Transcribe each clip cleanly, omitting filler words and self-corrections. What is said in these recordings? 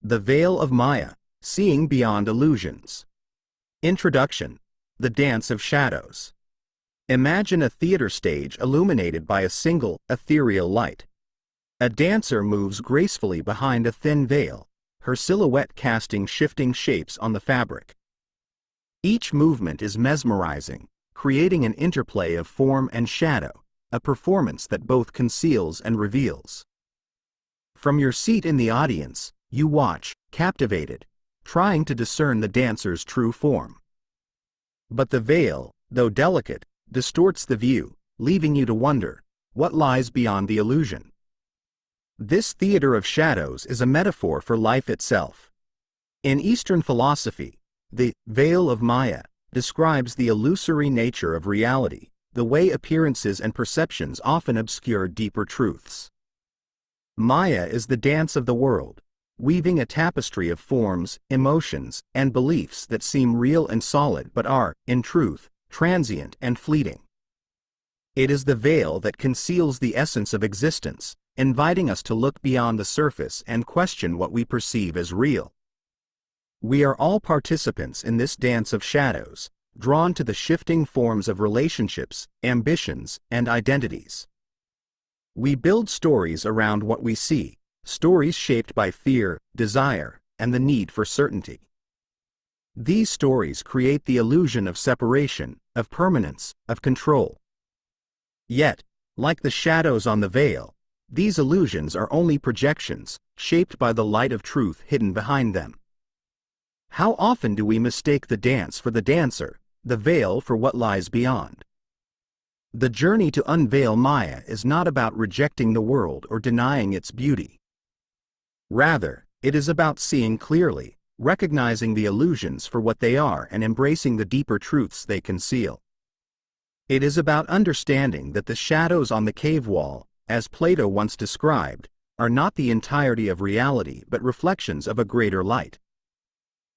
The Veil of Maya, Seeing Beyond Illusions. Introduction. The Dance of Shadows. Imagine a theater stage illuminated by a single, ethereal light. A dancer moves gracefully behind a thin veil, her silhouette casting shifting shapes on the fabric. Each movement is mesmerizing, creating an interplay of form and shadow, a performance that both conceals and reveals. From your seat in the audience, you watch, captivated, trying to discern the dancer's true form. But the veil, though delicate, distorts the view, leaving you to wonder, what lies beyond the illusion? This theater of shadows is a metaphor for life itself. In Eastern philosophy, the veil of Maya describes the illusory nature of reality, the way appearances and perceptions often obscure deeper truths. Maya is the dance of the world, weaving a tapestry of forms, emotions, and beliefs that seem real and solid but are, in truth, transient and fleeting. It is the veil that conceals the essence of existence, inviting us to look beyond the surface and question what we perceive as real. We are all participants in this dance of shadows, drawn to the shifting forms of relationships, ambitions, and identities. We build stories around what we see, stories shaped by fear, desire, and the need for certainty. These stories create the illusion of separation, of permanence, of control. Yet, like the shadows on the veil, these illusions are only projections, shaped by the light of truth hidden behind them. How often do we mistake the dance for the dancer, the veil for what lies beyond? The journey to unveil Maya is not about rejecting the world or denying its beauty. Rather, it is about seeing clearly, recognizing the illusions for what they are and embracing the deeper truths they conceal. It is about understanding that the shadows on the cave wall, as Plato once described, are not the entirety of reality but reflections of a greater light.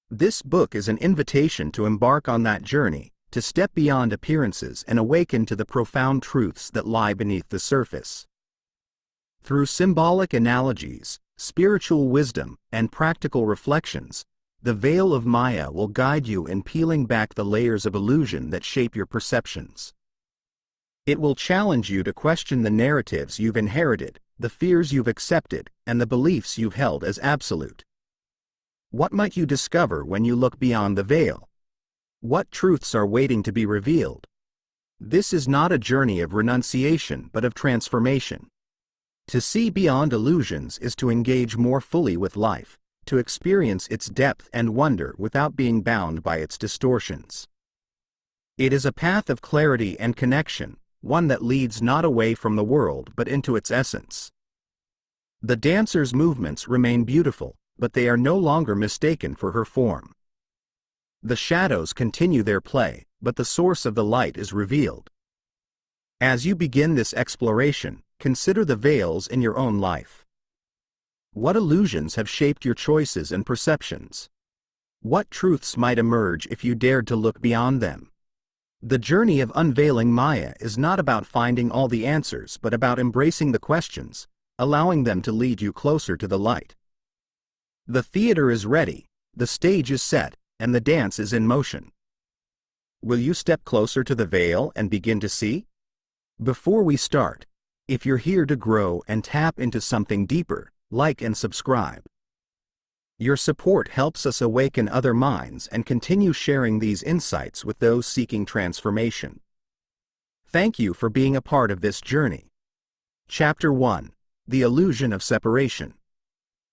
This book is an invitation to embark on that journey, to step beyond appearances and awaken to the profound truths that lie beneath the surface. Through symbolic analogies, spiritual wisdom, and practical reflections, the veil of Maya will guide you in peeling back the layers of illusion that shape your perceptions. It will challenge you to question the narratives you've inherited, the fears you've accepted, and the beliefs you've held as absolute. What might you discover when you look beyond the veil? What truths are waiting to be revealed? This is not a journey of renunciation but of transformation. To see beyond illusions is to engage more fully with life, to experience its depth and wonder without being bound by its distortions. It is a path of clarity and connection, one that leads not away from the world but into its essence. The dancer's movements remain beautiful, but they are no longer mistaken for her form. The shadows continue their play, but the source of the light is revealed. As you begin this exploration, consider the veils in your own life. What illusions have shaped your choices and perceptions? What truths might emerge if you dared to look beyond them? The journey of unveiling Maya is not about finding all the answers but about embracing the questions, allowing them to lead you closer to the light. The theater is ready, the stage is set, and the dance is in motion. Will you step closer to the veil and begin to see? Before we start, if you're here to grow and tap into something deeper, like and subscribe. Your support helps us awaken other minds and continue sharing these insights with those seeking transformation. Thank you for being a part of this journey. Chapter 1. The Illusion of Separation.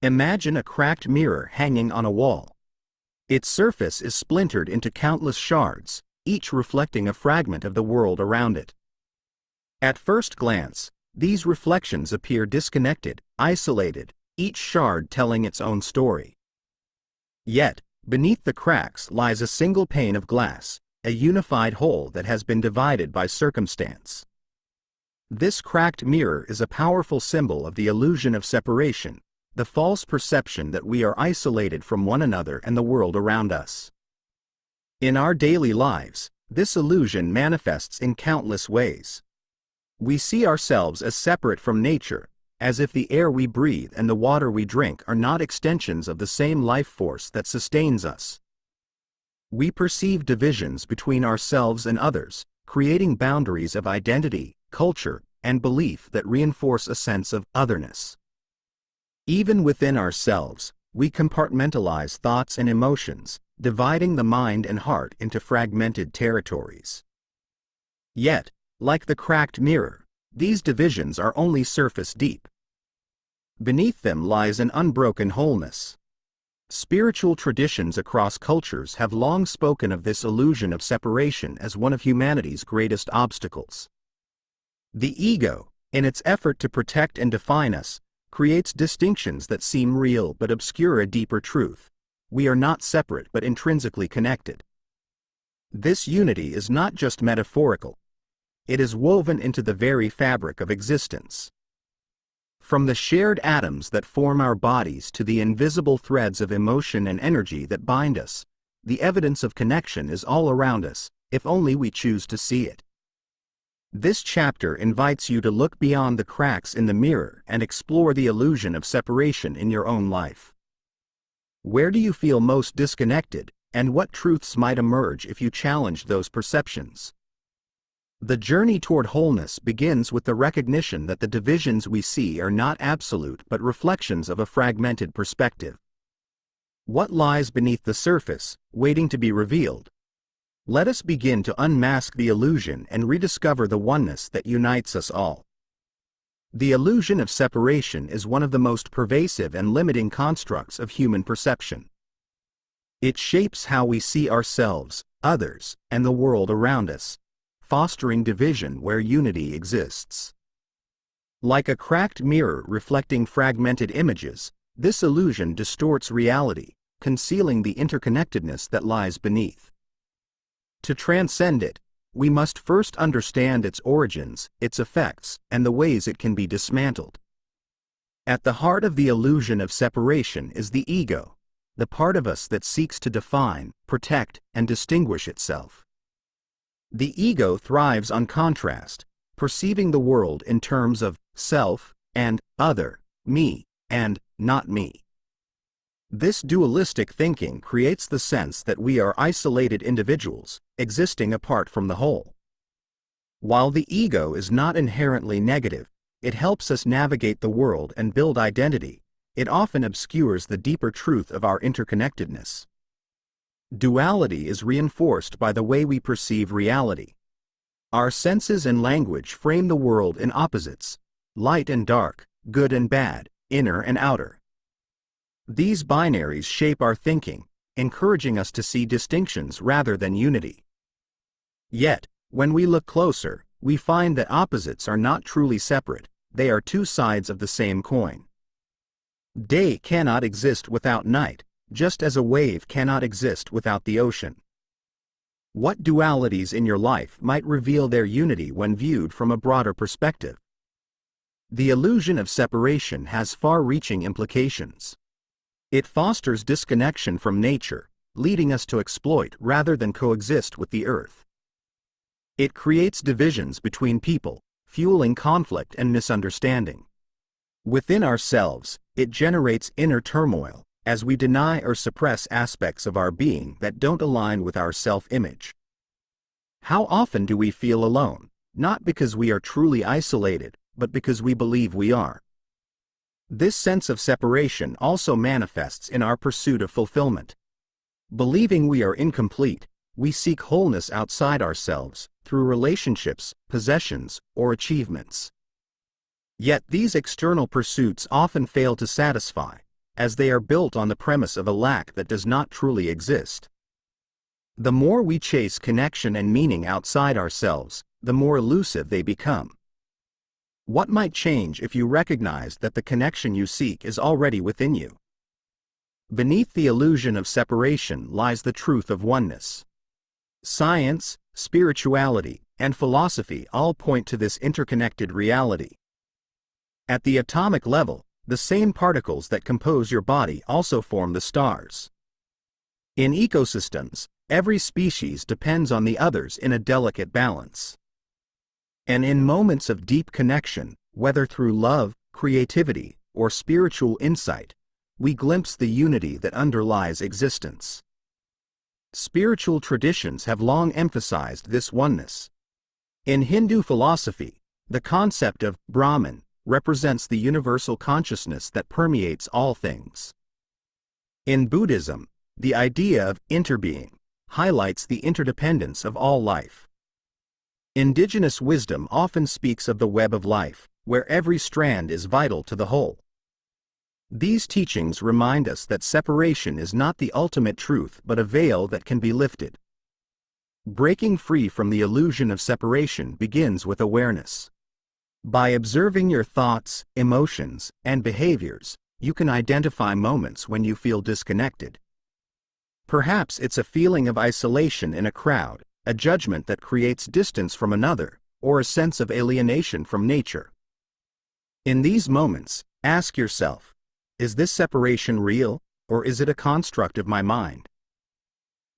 Imagine a cracked mirror hanging on a wall. Its surface is splintered into countless shards, each reflecting a fragment of the world around it. At first glance, these reflections appear disconnected, isolated, each shard telling its own story. Yet, beneath the cracks lies a single pane of glass, a unified whole that has been divided by circumstance. This cracked mirror is a powerful symbol of the illusion of separation, the false perception that we are isolated from one another and the world around us. In our daily lives, this illusion manifests in countless ways. We see ourselves as separate from nature, as if the air we breathe and the water we drink are not extensions of the same life force that sustains us. We perceive divisions between ourselves and others, creating boundaries of identity, culture, and belief that reinforce a sense of otherness. Even within ourselves, we compartmentalize thoughts and emotions, dividing the mind and heart into fragmented territories. Yet, like the cracked mirror, these divisions are only surface deep. Beneath them lies an unbroken wholeness. Spiritual traditions across cultures have long spoken of this illusion of separation as one of humanity's greatest obstacles. The ego, in its effort to protect and define us, creates distinctions that seem real but obscure a deeper truth. We are not separate but intrinsically connected. This unity is not just metaphorical. It is woven into the very fabric of existence. From the shared atoms that form our bodies to the invisible threads of emotion and energy that bind us, the evidence of connection is all around us, if only we choose to see it. This chapter invites you to look beyond the cracks in the mirror and explore the illusion of separation in your own life. Where do you feel most disconnected, and what truths might emerge if you challenge those perceptions? The journey toward wholeness begins with the recognition that the divisions we see are not absolute but reflections of a fragmented perspective. What lies beneath the surface, waiting to be revealed? Let us begin to unmask the illusion and rediscover the oneness that unites us all. The illusion of separation is one of the most pervasive and limiting constructs of human perception. It shapes how we see ourselves, others, and the world around us, fostering division where unity exists. Like a cracked mirror reflecting fragmented images, this illusion distorts reality, concealing the interconnectedness that lies beneath. To transcend it, we must first understand its origins, its effects, and the ways it can be dismantled. At the heart of the illusion of separation is the ego, the part of us that seeks to define, protect, and distinguish itself. The ego thrives on contrast, perceiving the world in terms of self and other, me and not me. This dualistic thinking creates the sense that we are isolated individuals, existing apart from the whole. While the ego is not inherently negative, it helps us navigate the world and build identity, it often obscures the deeper truth of our interconnectedness. Duality is reinforced by the way we perceive reality. Our senses and language frame the world in opposites, light and dark, good and bad, inner and outer. These binaries shape our thinking, encouraging us to see distinctions rather than unity. Yet, when we look closer, we find that opposites are not truly separate, they are two sides of the same coin. Day cannot exist without night, just as a wave cannot exist without the ocean. What dualities in your life might reveal their unity when viewed from a broader perspective? The illusion of separation has far-reaching implications. It fosters disconnection from nature, leading us to exploit rather than coexist with the earth. It creates divisions between people, fueling conflict and misunderstanding. Within ourselves, it generates inner turmoil, as we deny or suppress aspects of our being that don't align with our self-image. How often do we feel alone, not because we are truly isolated, but because we believe we are? This sense of separation also manifests in our pursuit of fulfillment. Believing we are incomplete, we seek wholeness outside ourselves, through relationships, possessions, or achievements. Yet these external pursuits often fail to satisfy, as they are built on the premise of a lack that does not truly exist. The more we chase connection and meaning outside ourselves, the more elusive they become. What might change if you recognized that the connection you seek is already within you? Beneath the illusion of separation lies the truth of oneness. Science, spirituality, and philosophy all point to this interconnected reality. At the atomic level, the same particles that compose your body also form the stars. In ecosystems, every species depends on the others in a delicate balance. And in moments of deep connection, whether through love, creativity, or spiritual insight, we glimpse the unity that underlies existence. Spiritual traditions have long emphasized this oneness. In Hindu philosophy, the concept of Brahman represents the universal consciousness that permeates all things. In Buddhism, the idea of interbeing highlights the interdependence of all life. Indigenous wisdom often speaks of the web of life, where every strand is vital to the whole. These teachings remind us that separation is not the ultimate truth but a veil that can be lifted. Breaking free from the illusion of separation begins with awareness. By observing your thoughts, emotions, and behaviors, you can identify moments when you feel disconnected. Perhaps it's a feeling of isolation in a crowd, a judgment that creates distance from another, or a sense of alienation from nature. In these moments, ask yourself, is this separation real, or is it a construct of my mind?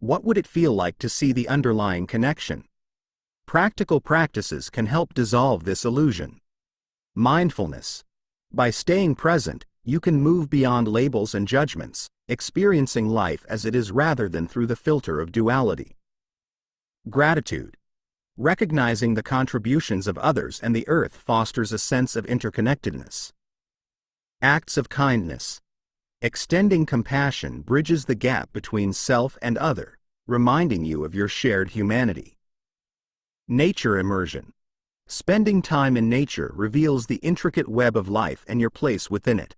What would it feel like to see the underlying connection? Practical practices can help dissolve this illusion. Mindfulness. By staying present, you can move beyond labels and judgments, experiencing life as it is rather than through the filter of duality. Gratitude. Recognizing the contributions of others and the earth fosters a sense of interconnectedness. Acts of kindness. Extending compassion bridges the gap between self and other, reminding you of your shared humanity. Nature immersion. Spending time in nature reveals the intricate web of life and your place within it.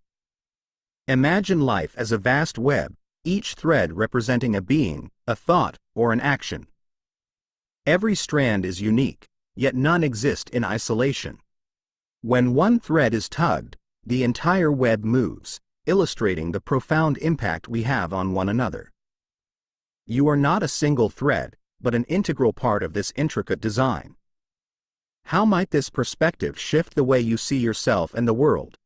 Imagine life as a vast web, each thread representing a being, a thought, or an action. Every strand is unique, yet none exist in isolation. When one thread is tugged, the entire web moves, illustrating the profound impact we have on one another. You are not a single thread, but an integral part of this intricate design. How might this perspective shift the way you see yourself and the world?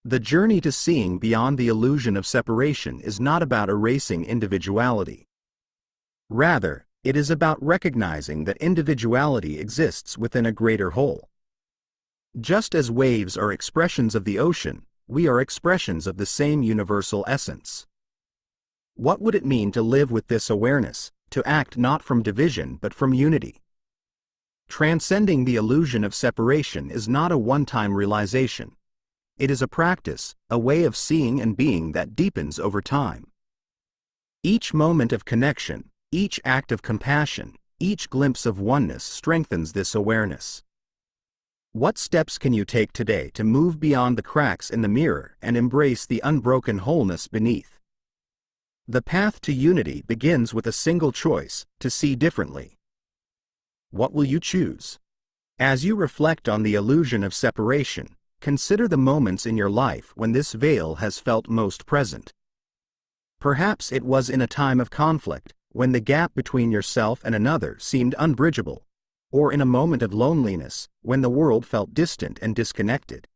The journey to seeing beyond the illusion of separation is not about erasing individuality. Rather, it is about recognizing that individuality exists within a greater whole. Just as waves are expressions of the ocean, we are expressions of the same universal essence. What would it mean to live with this awareness, to act not from division but from unity? Transcending the illusion of separation is not a one-time realization. It is a practice, a way of seeing and being that deepens over time. Each moment of connection, each act of compassion, each glimpse of oneness strengthens this awareness. What steps can you take today to move beyond the cracks in the mirror and embrace the unbroken wholeness beneath? The path to unity begins with a single choice, to see differently. What will you choose? As you reflect on the illusion of separation, consider the moments in your life when this veil has felt most present. Perhaps it was in a time of conflict, when the gap between yourself and another seemed unbridgeable, or in a moment of loneliness, when the world felt distant and disconnected.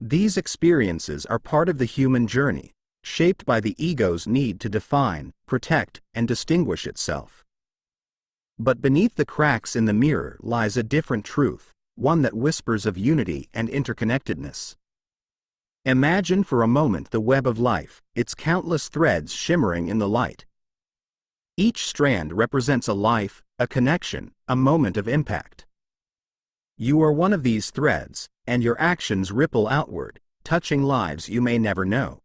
These experiences are part of the human journey, shaped by the ego's need to define, protect, and distinguish itself. But beneath the cracks in the mirror lies a different truth, one that whispers of unity and interconnectedness. Imagine for a moment the web of life, its countless threads shimmering in the light. Each strand represents a life, a connection, a moment of impact. You are one of these threads, and your actions ripple outward, touching lives you may never know.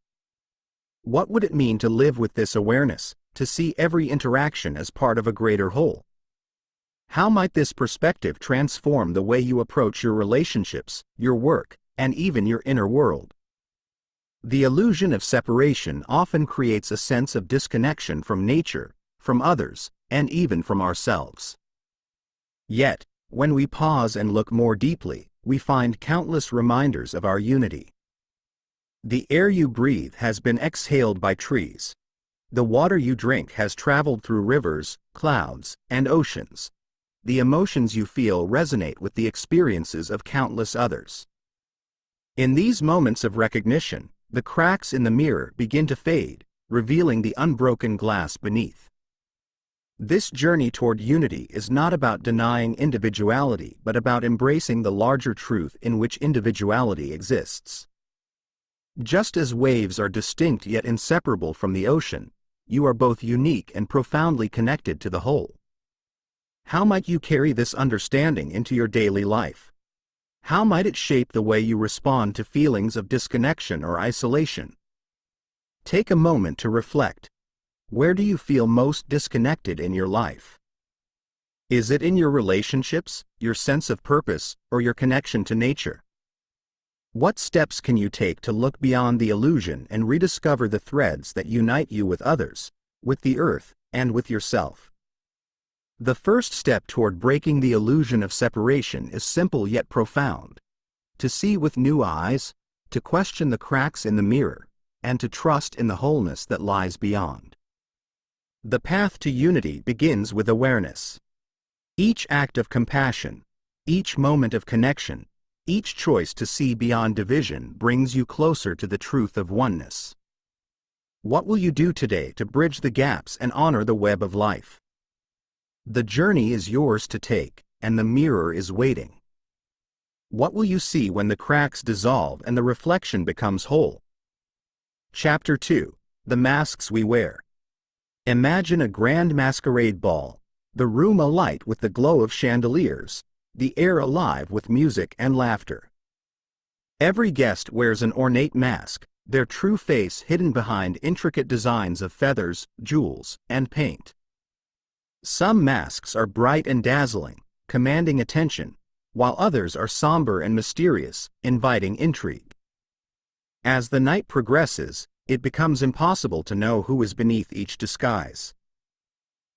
What would it mean to live with this awareness, to see every interaction as part of a greater whole? How might this perspective transform the way you approach your relationships, your work, and even your inner world? The illusion of separation often creates a sense of disconnection from nature, from others, and even from ourselves. Yet, when we pause and look more deeply, we find countless reminders of our unity. The air you breathe has been exhaled by trees. The water you drink has traveled through rivers, clouds, and oceans. The emotions you feel resonate with the experiences of countless others. In these moments of recognition, the cracks in the mirror begin to fade, revealing the unbroken glass beneath. This journey toward unity is not about denying individuality but about embracing the larger truth in which individuality exists. Just as waves are distinct yet inseparable from the ocean, you are both unique and profoundly connected to the whole. How might you carry this understanding into your daily life? How might it shape the way you respond to feelings of disconnection or isolation? Take a moment to reflect. Where do you feel most disconnected in your life? Is it in your relationships, your sense of purpose, or your connection to nature? What steps can you take to look beyond the illusion and rediscover the threads that unite you with others, with the earth, and with yourself? The first step toward breaking the illusion of separation is simple yet profound. To see with new eyes, to question the cracks in the mirror, and to trust in the wholeness that lies beyond. The path to unity begins with awareness. Each act of compassion, each moment of connection, each choice to see beyond division brings you closer to the truth of oneness. What will you do today to bridge the gaps and honor the web of life? The journey is yours to take, and the mirror is waiting. What will you see when the cracks dissolve and the reflection becomes whole? Chapter 2. The Masks We Wear. Imagine a grand masquerade ball, the room alight with the glow of chandeliers, the air alive with music and laughter. Every guest wears an ornate mask, their true face hidden behind intricate designs of feathers, jewels, and paint. Some masks are bright and dazzling, commanding attention, while others are somber and mysterious, inviting intrigue. As the night progresses, it becomes impossible to know who is beneath each disguise.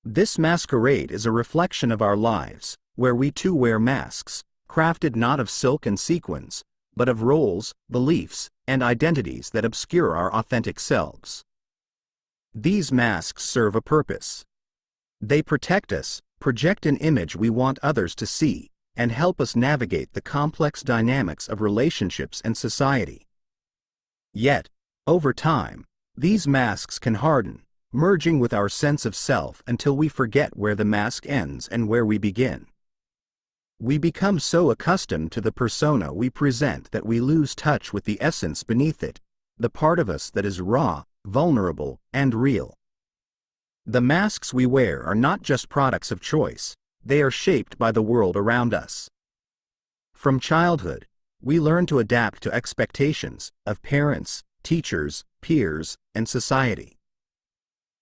This masquerade is a reflection of our lives, where we too wear masks, crafted not of silk and sequins, but of roles, beliefs, and identities that obscure our authentic selves. These masks serve a purpose. They protect us, project an image we want others to see, and help us navigate the complex dynamics of relationships and society. Yet, over time, these masks can harden, merging with our sense of self until we forget where the mask ends and where we begin. We become so accustomed to the persona we present that we lose touch with the essence beneath it, the part of us that is raw, vulnerable, and real. The masks we wear are not just products of choice, they are shaped by the world around us. From childhood, we learn to adapt to expectations of parents, teachers, peers, and society.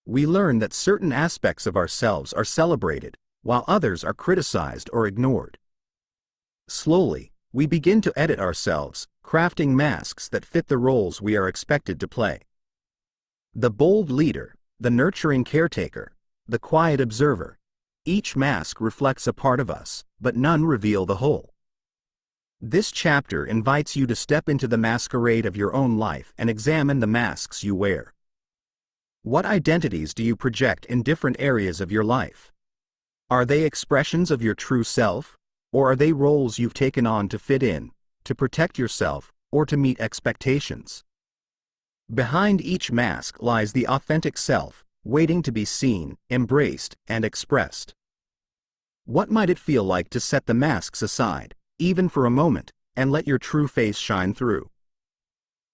We learn that certain aspects of ourselves are celebrated, while others are criticized or ignored. Slowly, we begin to edit ourselves, crafting masks that fit the roles we are expected to play. The bold leader, the nurturing caretaker, the quiet observer. Each mask reflects a part of us, but none reveal the whole. This chapter invites you to step into the masquerade of your own life and examine the masks you wear. What identities do you project in different areas of your life? Are they expressions of your true self, or are they roles you've taken on to fit in, to protect yourself, or to meet expectations? Behind each mask lies the authentic self, waiting to be seen, embraced, and expressed. What might it feel like to set the masks aside, even for a moment, and let your true face shine through?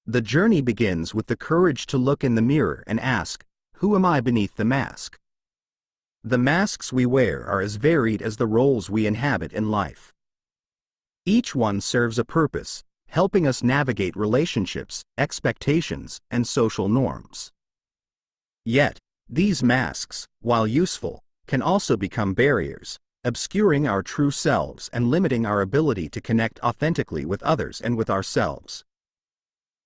The journey begins with the courage to look in the mirror and ask, who am I beneath the mask? The masks we wear are as varied as the roles we inhabit in life. Each one serves a purpose, helping us navigate relationships, expectations, and social norms. Yet, these masks, while useful, can also become barriers, obscuring our true selves and limiting our ability to connect authentically with others and with ourselves.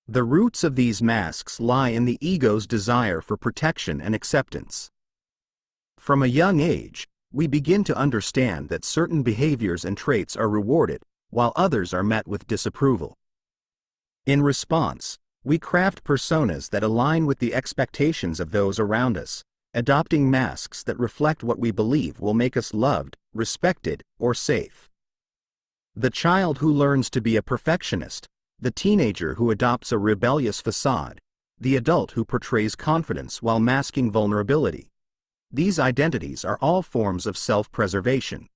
The roots of these masks lie in the ego's desire for protection and acceptance. From a young age, we begin to understand that certain behaviors and traits are rewarded, while others are met with disapproval. In response, we craft personas that align with the expectations of those around us, adopting masks that reflect what we believe will make us loved, respected, or safe. The child who learns to be a perfectionist, the teenager who adopts a rebellious facade, the adult who portrays confidence while masking vulnerability. these identities are all forms of self-preservation.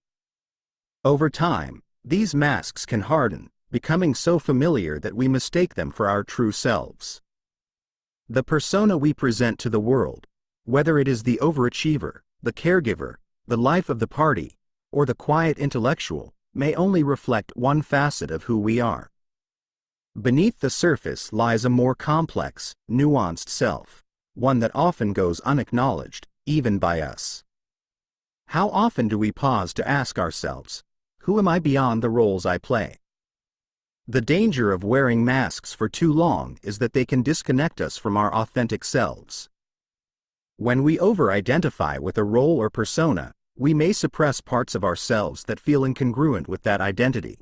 Over time, these masks can harden, becoming so familiar that we mistake them for our true selves. The persona we present to the world, whether it is the overachiever, the caregiver, the life of the party, or the quiet intellectual, may only reflect one facet of who we are. Beneath the surface lies a more complex, nuanced self, one that often goes unacknowledged, even by us. How often do we pause to ask ourselves, who am I beyond the roles I play? The danger of wearing masks for too long is that they can disconnect us from our authentic selves. When we over-identify with a role or persona, we may suppress parts of ourselves that feel incongruent with that identity.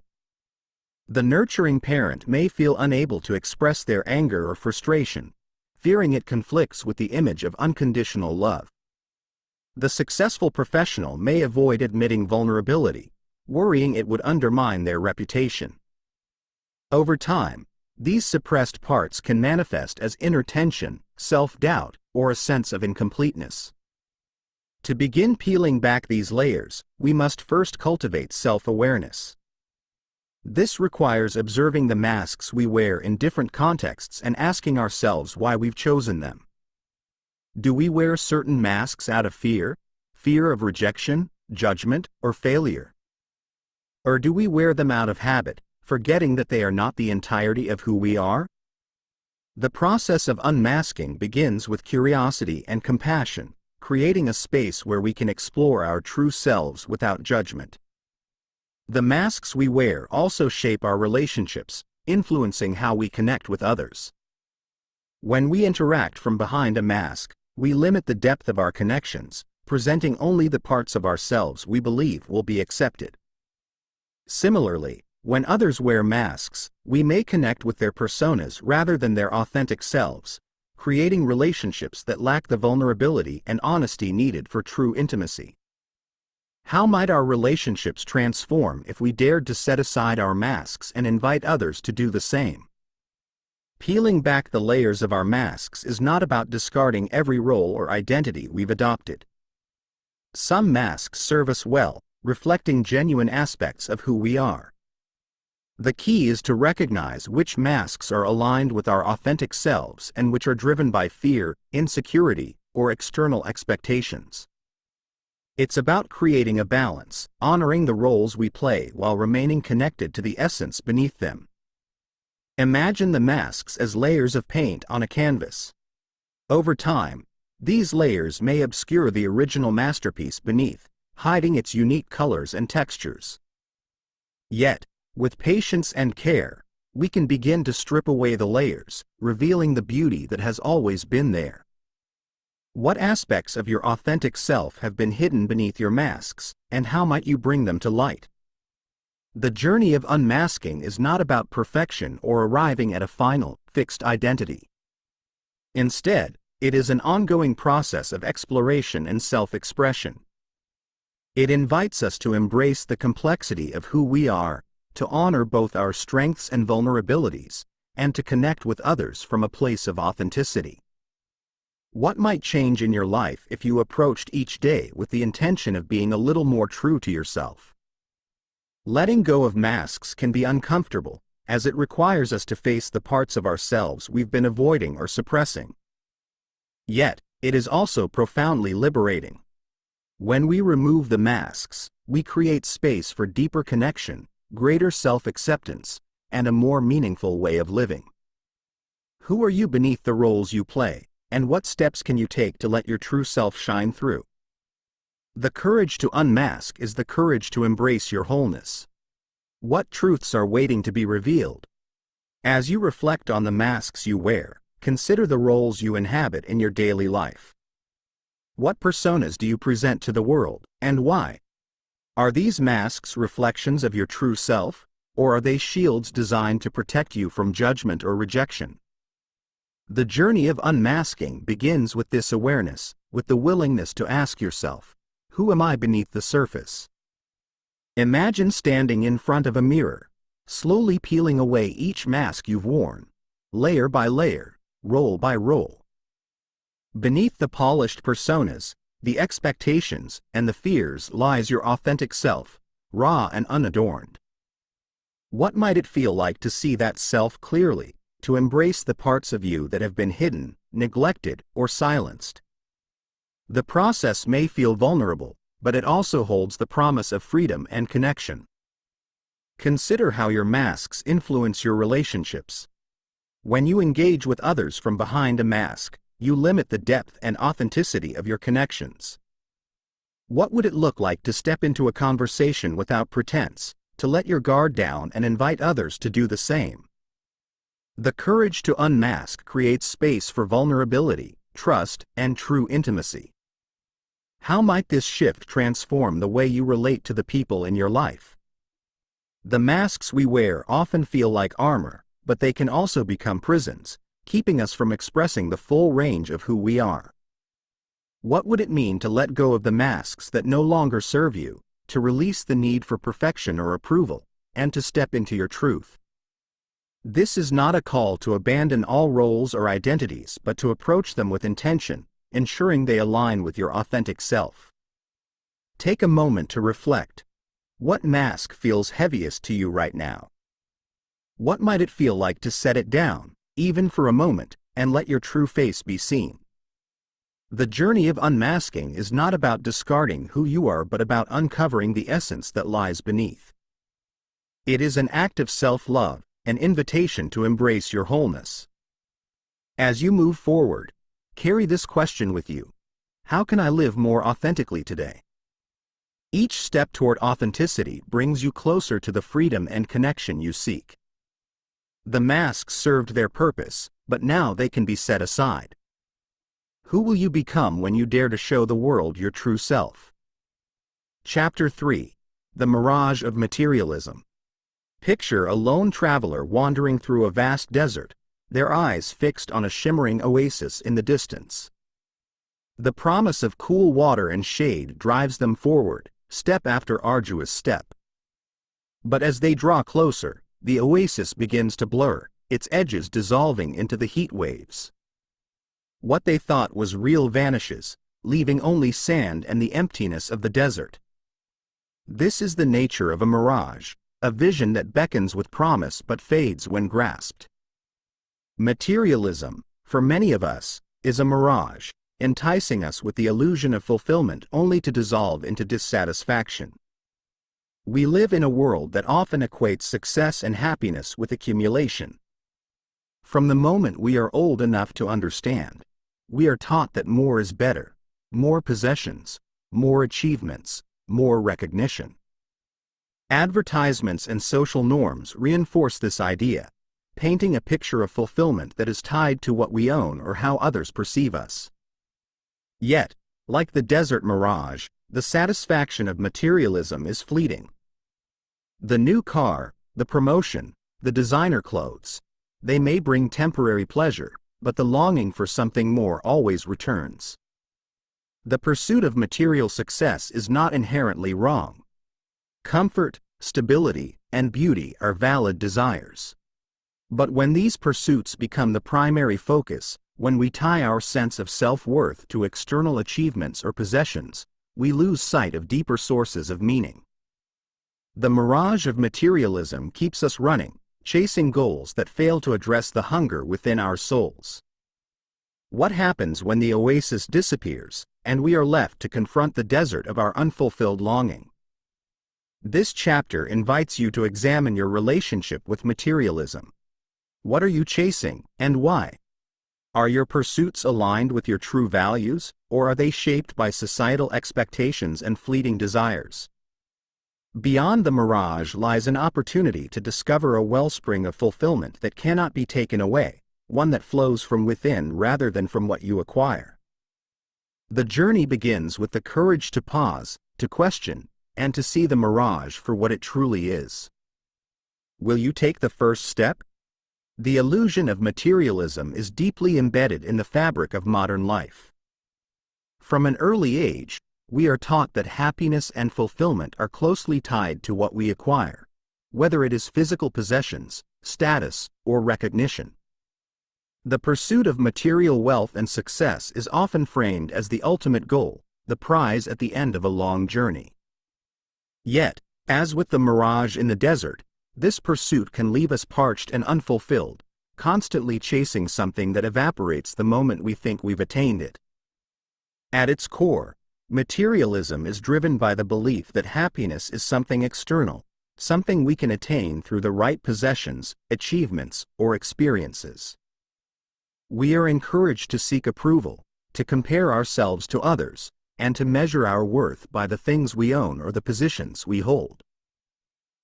The nurturing parent may feel unable to express their anger or frustration, fearing it conflicts with the image of unconditional love. The successful professional may avoid admitting vulnerability, worrying it would undermine their reputation. Over time, these suppressed parts can manifest as inner tension, self-doubt, or a sense of incompleteness. To begin peeling back these layers, we must first cultivate self-awareness. This requires observing the masks we wear in different contexts and asking ourselves why we've chosen them. Do we wear certain masks out of fear of rejection, judgment, or failure? Or do we wear them out of habit, forgetting that they are not the entirety of who we are? The process of unmasking begins with curiosity and compassion, creating a space where we can explore our true selves without judgment. The masks we wear also shape our relationships, influencing how we connect with others. When we interact from behind a mask, we limit the depth of our connections, presenting only the parts of ourselves we believe will be accepted. Similarly, when others wear masks, we may connect with their personas rather than their authentic selves, creating relationships that lack the vulnerability and honesty needed for true intimacy. How might our relationships transform if we dared to set aside our masks and invite others to do the same? Peeling back the layers of our masks is not about discarding every role or identity we've adopted. Some masks serve us well, reflecting genuine aspects of who we are. The key is to recognize which masks are aligned with our authentic selves and which are driven by fear, insecurity, or external expectations. It's about creating a balance, honoring the roles we play while remaining connected to the essence beneath them. Imagine the masks as layers of paint on a canvas. Over time, these layers may obscure the original masterpiece beneath, hiding its unique colors and textures. Yet, with patience and care, we can begin to strip away the layers, revealing the beauty that has always been there. What aspects of your authentic self have been hidden beneath your masks, and how might you bring them to light? The journey of unmasking is not about perfection or arriving at a final, fixed identity. Instead, it is an ongoing process of exploration and self-expression. It invites us to embrace the complexity of who we are, to honor both our strengths and vulnerabilities, and to connect with others from a place of authenticity. What might change in your life if you approached each day with the intention of being a little more true to yourself? Letting go of masks can be uncomfortable, as it requires us to face the parts of ourselves we've been avoiding or suppressing. Yet, it is also profoundly liberating. When we remove the masks, we create space for deeper connection, greater self-acceptance, and a more meaningful way of living. Who are you beneath the roles you play, and what steps can you take to let your true self shine through? The courage to unmask is the courage to embrace your wholeness. What truths are waiting to be revealed? As you reflect on the masks you wear, consider the roles you inhabit in your daily life. What personas do you present to the world, and why? Are these masks reflections of your true self, or are they shields designed to protect you from judgment or rejection? The journey of unmasking begins with this awareness, with the willingness to ask yourself, who am I beneath the surface? Imagine standing in front of a mirror, slowly peeling away each mask you've worn, layer by layer, role by role. Beneath the polished personas, the expectations, and the fears lies your authentic self, raw and unadorned. What might it feel like to see that self clearly, to embrace the parts of you that have been hidden, neglected, or silenced? The process may feel vulnerable, but it also holds the promise of freedom and connection. Consider how your masks influence your relationships. When you engage with others from behind a mask, you limit the depth and authenticity of your connections. What would it look like to step into a conversation without pretense, to let your guard down and invite others to do the same? The courage to unmask creates space for vulnerability, trust, and true intimacy. How might this shift transform the way you relate to the people in your life? The masks we wear often feel like armor, but they can also become prisons, keeping us from expressing the full range of who we are. What would it mean to let go of the masks that no longer serve you, to release the need for perfection or approval, and to step into your truth? This is not a call to abandon all roles or identities, but to approach them with intention, ensuring they align with your authentic self. Take a moment to reflect. What mask feels heaviest to you right now? What might it feel like to set it down, even for a moment, and let your true face be seen? The journey of unmasking is not about discarding who you are, but about uncovering the essence that lies beneath. It is an act of self-love, an invitation to embrace your wholeness. As you move forward, carry this question with you: how can I live more authentically today? Each step toward authenticity brings you closer to the freedom and connection you seek. The masks served their purpose, but now they can be set aside. Who will you become when you dare to show the world your true self? Chapter 3: The Mirage of Materialism. Picture a lone traveler wandering through a vast desert, their eyes fixed on a shimmering oasis in the distance. The promise of cool water and shade drives them forward, step after arduous step. But as they draw closer, the oasis begins to blur, its edges dissolving into the heat waves. What they thought was real vanishes, leaving only sand and the emptiness of the desert. This is the nature of a mirage, a vision that beckons with promise but fades when grasped. Materialism, for many of us, is a mirage, enticing us with the illusion of fulfillment only to dissolve into dissatisfaction. We live in a world that often equates success and happiness with accumulation. From the moment we are old enough to understand, we are taught that more is better: more possessions, more achievements, more recognition. Advertisements and social norms reinforce this idea, painting a picture of fulfillment that is tied to what we own or how others perceive us. Yet, like the desert mirage, the satisfaction of materialism is fleeting. The new car, the promotion, the designer clothes, they may bring temporary pleasure, but the longing for something more always returns. The pursuit of material success is not inherently wrong. Comfort, stability, and beauty are valid desires. But when these pursuits become the primary focus, when we tie our sense of self-worth to external achievements or possessions, we lose sight of deeper sources of meaning. The mirage of materialism keeps us running, chasing goals that fail to address the hunger within our souls. What happens when the oasis disappears, and we are left to confront the desert of our unfulfilled longing? This chapter invites you to examine your relationship with materialism. What are you chasing, and why? Are your pursuits aligned with your true values, or are they shaped by societal expectations and fleeting desires? Beyond the mirage lies an opportunity to discover a wellspring of fulfillment that cannot be taken away, one that flows from within rather than from what you acquire. The journey begins with the courage to pause, to question, and to see the mirage for what it truly is. Will you take the first step? The illusion of materialism is deeply embedded in the fabric of modern life. From an early age, we are taught that happiness and fulfillment are closely tied to what we acquire, whether it is physical possessions, status, or recognition. The pursuit of material wealth and success is often framed as the ultimate goal, the prize at the end of a long journey. Yet, as with the mirage in the desert, this pursuit can leave us parched and unfulfilled, constantly chasing something that evaporates the moment we think we've attained it. At its core, materialism is driven by the belief that happiness is something external, something we can attain through the right possessions, achievements, or experiences. We are encouraged to seek approval, to compare ourselves to others, and to measure our worth by the things we own or the positions we hold.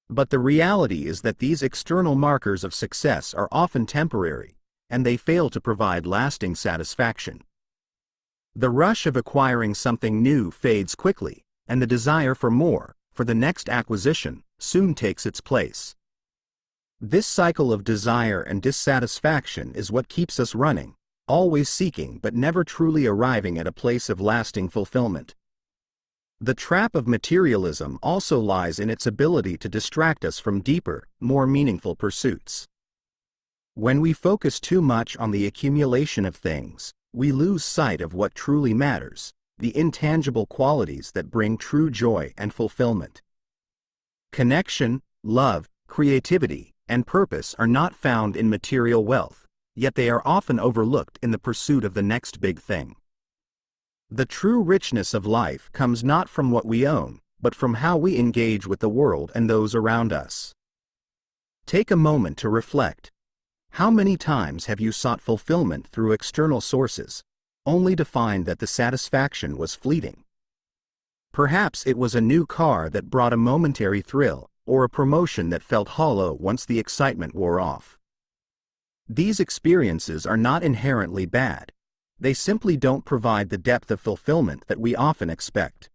But the reality is that these external markers of success are often temporary, and they fail to provide lasting satisfaction. The rush of acquiring something new fades quickly, and the desire for more, for the next acquisition, soon takes its place. This cycle of desire and dissatisfaction is what keeps us running, always seeking but never truly arriving at a place of lasting fulfillment. The trap of materialism also lies in its ability to distract us from deeper, more meaningful pursuits. When we focus too much on the accumulation of things, we lose sight of what truly matters, the intangible qualities that bring true joy and fulfillment. Connection, love, creativity, and purpose are not found in material wealth, yet they are often overlooked in the pursuit of the next big thing. The true richness of life comes not from what we own, but from how we engage with the world and those around us. Take a moment to reflect. How many times have you sought fulfillment through external sources, only to find that the satisfaction was fleeting? Perhaps it was a new car that brought a momentary thrill, or a promotion that felt hollow once the excitement wore off. These experiences are not inherently bad. They simply don't provide the depth of fulfillment that we often expect.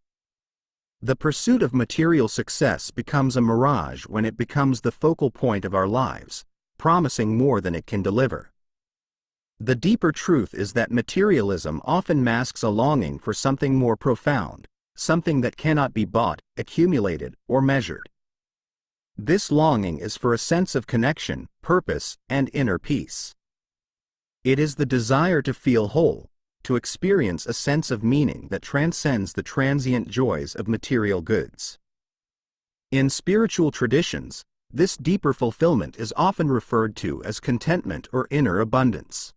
The pursuit of material success becomes a mirage when it becomes the focal point of our lives, promising more than it can deliver. The deeper truth is that materialism often masks a longing for something more profound, something that cannot be bought, accumulated, or measured. This longing is for a sense of connection, purpose, and inner peace. It is the desire to feel whole, to experience a sense of meaning that transcends the transient joys of material goods. In spiritual traditions, this deeper fulfillment is often referred to as contentment or inner abundance.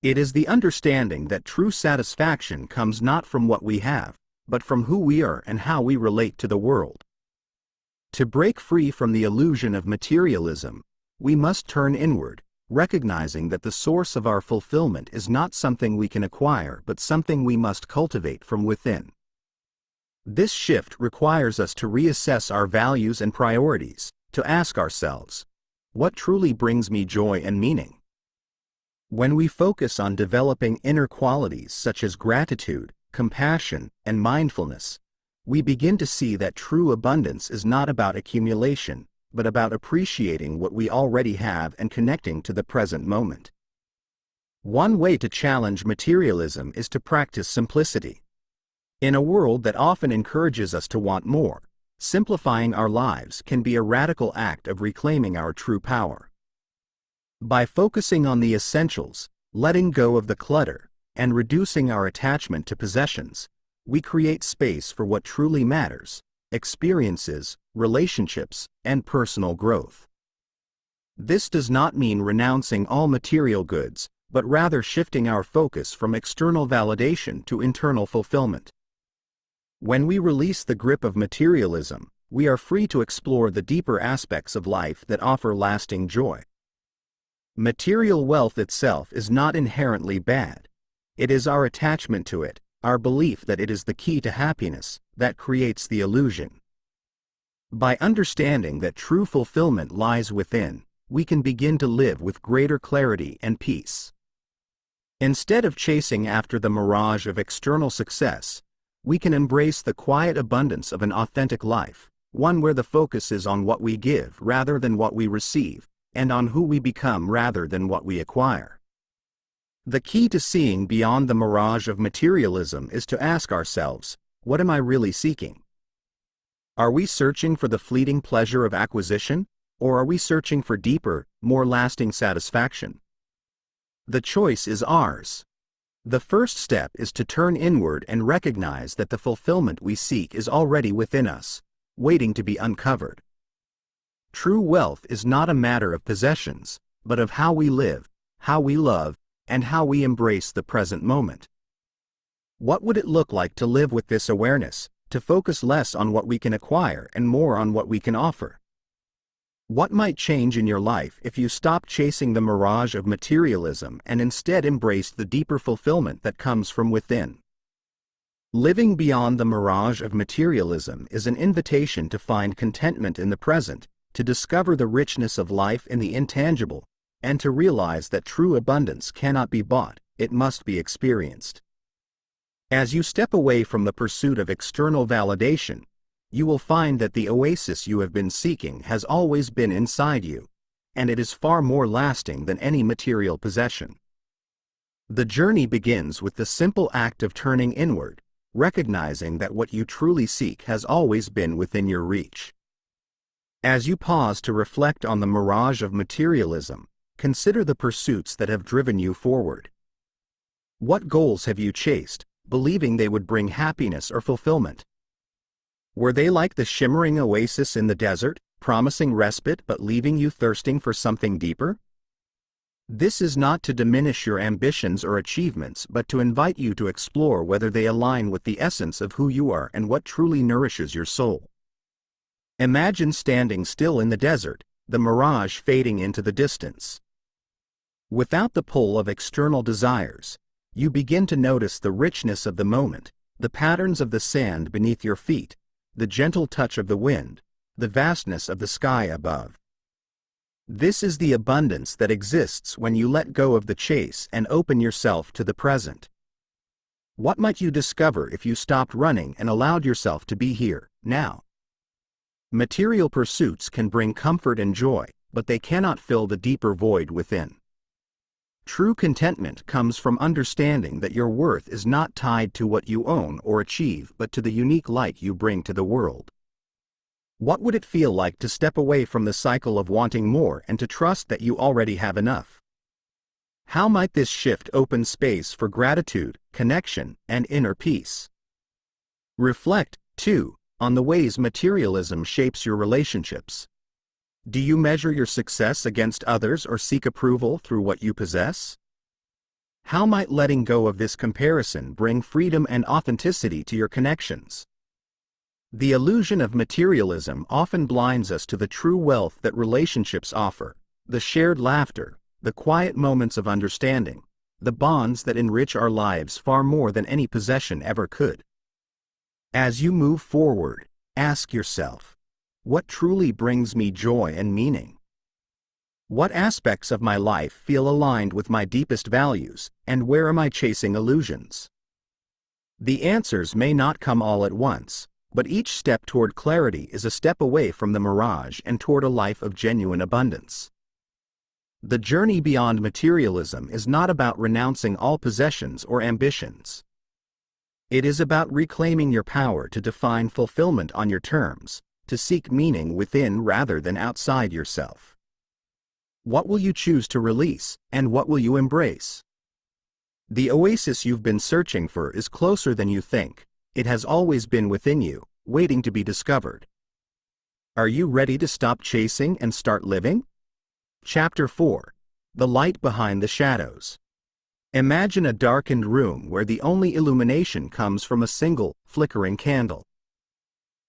It is the understanding that true satisfaction comes not from what we have, but from who we are and how we relate to the world. To break free from the illusion of materialism, we must turn inward, recognizing that the source of our fulfillment is not something we can acquire but something we must cultivate from within. This shift requires us to reassess our values and priorities, to ask ourselves, what truly brings me joy and meaning? When we focus on developing inner qualities such as gratitude, compassion, and mindfulness, we begin to see that true abundance is not about accumulation, but about appreciating what we already have and connecting to the present moment. One way to challenge materialism is to practice simplicity. In a world that often encourages us to want more, simplifying our lives can be a radical act of reclaiming our true power. By focusing on the essentials, letting go of the clutter, and reducing our attachment to possessions, we create space for what truly matters: experiences, relationships, and personal growth. This does not mean renouncing all material goods, but rather shifting our focus from external validation to internal fulfillment. When we release the grip of materialism, we are free to explore the deeper aspects of life that offer lasting joy. Material wealth itself is not inherently bad. It is our attachment to it, our belief that it is the key to happiness, that creates the illusion. By understanding that true fulfillment lies within, we can begin to live with greater clarity and peace. Instead of chasing after the mirage of external success, we can embrace the quiet abundance of an authentic life, one where the focus is on what we give rather than what we receive, and on who we become rather than what we acquire. The key to seeing beyond the mirage of materialism is to ask ourselves, what am I really seeking? Are we searching for the fleeting pleasure of acquisition, or are we searching for deeper, more lasting satisfaction? The choice is ours. The first step is to turn inward and recognize that the fulfillment we seek is already within us, waiting to be uncovered. True wealth is not a matter of possessions, but of how we live, how we love, and how we embrace the present moment. What would it look like to live with this awareness, to focus less on what we can acquire and more on what we can offer? What might change in your life if you stopped chasing the mirage of materialism and instead embraced the deeper fulfillment that comes from within? Living beyond the mirage of materialism is an invitation to find contentment in the present, to discover the richness of life in the intangible, and to realize that true abundance cannot be bought, it must be experienced. As you step away from the pursuit of external validation, you will find that the oasis you have been seeking has always been inside you, and it is far more lasting than any material possession. The journey begins with the simple act of turning inward, recognizing that what you truly seek has always been within your reach. As you pause to reflect on the mirage of materialism, consider the pursuits that have driven you forward. What goals have you chased, believing they would bring happiness or fulfillment? Were they like the shimmering oasis in the desert, promising respite but leaving you thirsting for something deeper? This is not to diminish your ambitions or achievements, but to invite you to explore whether they align with the essence of who you are and what truly nourishes your soul. Imagine standing still in the desert, the mirage fading into the distance. Without the pull of external desires, you begin to notice the richness of the moment, the patterns of the sand beneath your feet, the gentle touch of the wind, the vastness of the sky above. This is the abundance that exists when you let go of the chase and open yourself to the present. What might you discover if you stopped running and allowed yourself to be here, now? Material pursuits can bring comfort and joy, but they cannot fill the deeper void within. True contentment comes from understanding that your worth is not tied to what you own or achieve, but to the unique light you bring to the world. What would it feel like to step away from the cycle of wanting more and to trust that you already have enough? How might this shift open space for gratitude, connection, and inner peace? Reflect, too, on the ways materialism shapes your relationships. Do you measure your success against others or seek approval through what you possess? How might letting go of this comparison bring freedom and authenticity to your connections? The illusion of materialism often blinds us to the true wealth that relationships offer, the shared laughter, the quiet moments of understanding, the bonds that enrich our lives far more than any possession ever could. As you move forward, ask yourself, what truly brings me joy and meaning? What aspects of my life feel aligned with my deepest values, and where am I chasing illusions? The answers may not come all at once, but each step toward clarity is a step away from the mirage and toward a life of genuine abundance. The journey beyond materialism is not about renouncing all possessions or ambitions. It is about reclaiming your power to define fulfillment on your terms, to seek meaning within rather than outside yourself. What will you choose to release, and what will you embrace? The oasis you've been searching for is closer than you think. It has always been within you, waiting to be discovered. Are you ready to stop chasing and start living? Chapter 4. The Light Behind the Shadows. Imagine a darkened room where the only illumination comes from a single, flickering candle.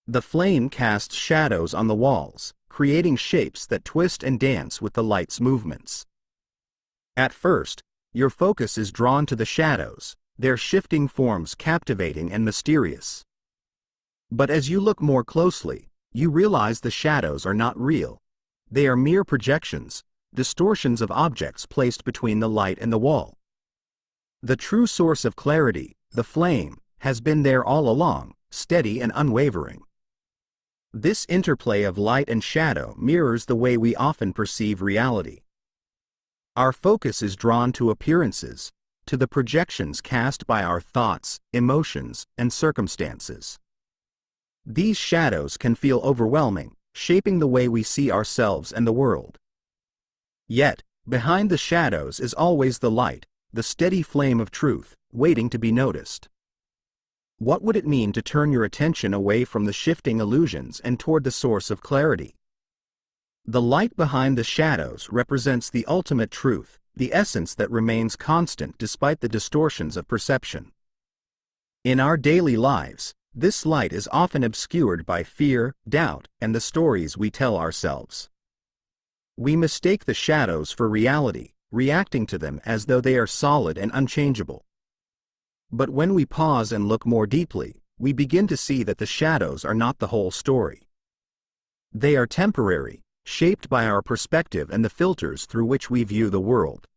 The flame casts shadows on the walls, creating shapes that twist and dance with the light's movements. At first, your focus is drawn to the shadows, their shifting forms captivating and mysterious. But as you look more closely, you realize the shadows are not real. They are mere projections, distortions of objects placed between the light and the wall. The true source of clarity, the flame, has been there all along, steady and unwavering. This interplay of light and shadow mirrors the way we often perceive reality. Our focus is drawn to appearances, to the projections cast by our thoughts, emotions, and circumstances. These shadows can feel overwhelming, shaping the way we see ourselves and the world. Yet, behind the shadows is always the light, the steady flame of truth, waiting to be noticed. What would it mean to turn your attention away from the shifting illusions and toward the source of clarity? The light behind the shadows represents the ultimate truth, the essence that remains constant despite the distortions of perception. In our daily lives, this light is often obscured by fear, doubt, and the stories we tell ourselves. We mistake the shadows for reality, reacting to them as though they are solid and unchangeable. But when we pause and look more deeply, we begin to see that the shadows are not the whole story. They are temporary, shaped by our perspective and the filters through which we view the world.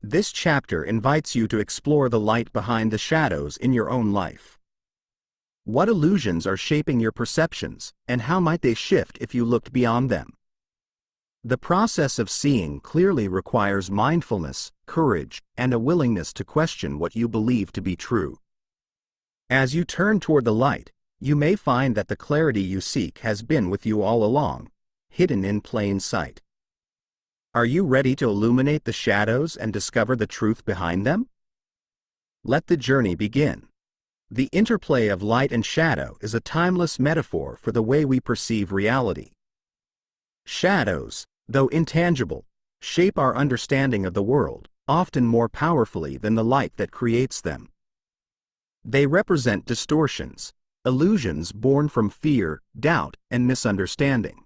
This chapter invites you to explore the light behind the shadows in your own life. What illusions are shaping your perceptions, and how might they shift if you looked beyond them? The process of seeing clearly requires mindfulness, courage, and a willingness to question what you believe to be true. As you turn toward the light, you may find that the clarity you seek has been with you all along, hidden in plain sight. Are you ready to illuminate the shadows and discover the truth behind them? Let the journey begin. The interplay of light and shadow is a timeless metaphor for the way we perceive reality. Shadows, though intangible, shape our understanding of the world, often more powerfully than the light that creates them. They represent distortions, illusions born from fear, doubt, and misunderstanding.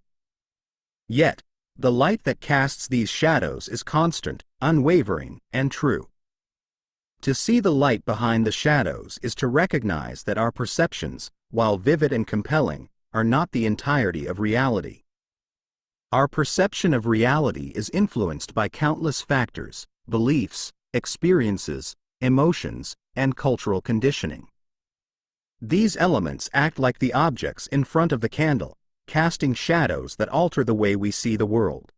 Yet, the light that casts these shadows is constant, unwavering, and true. To see the light behind the shadows is to recognize that our perceptions, while vivid and compelling, are not the entirety of reality. Our perception of reality is influenced by countless factors, beliefs, experiences, emotions, and cultural conditioning. These elements act like the objects in front of the candle, casting shadows that alter the way we see the world.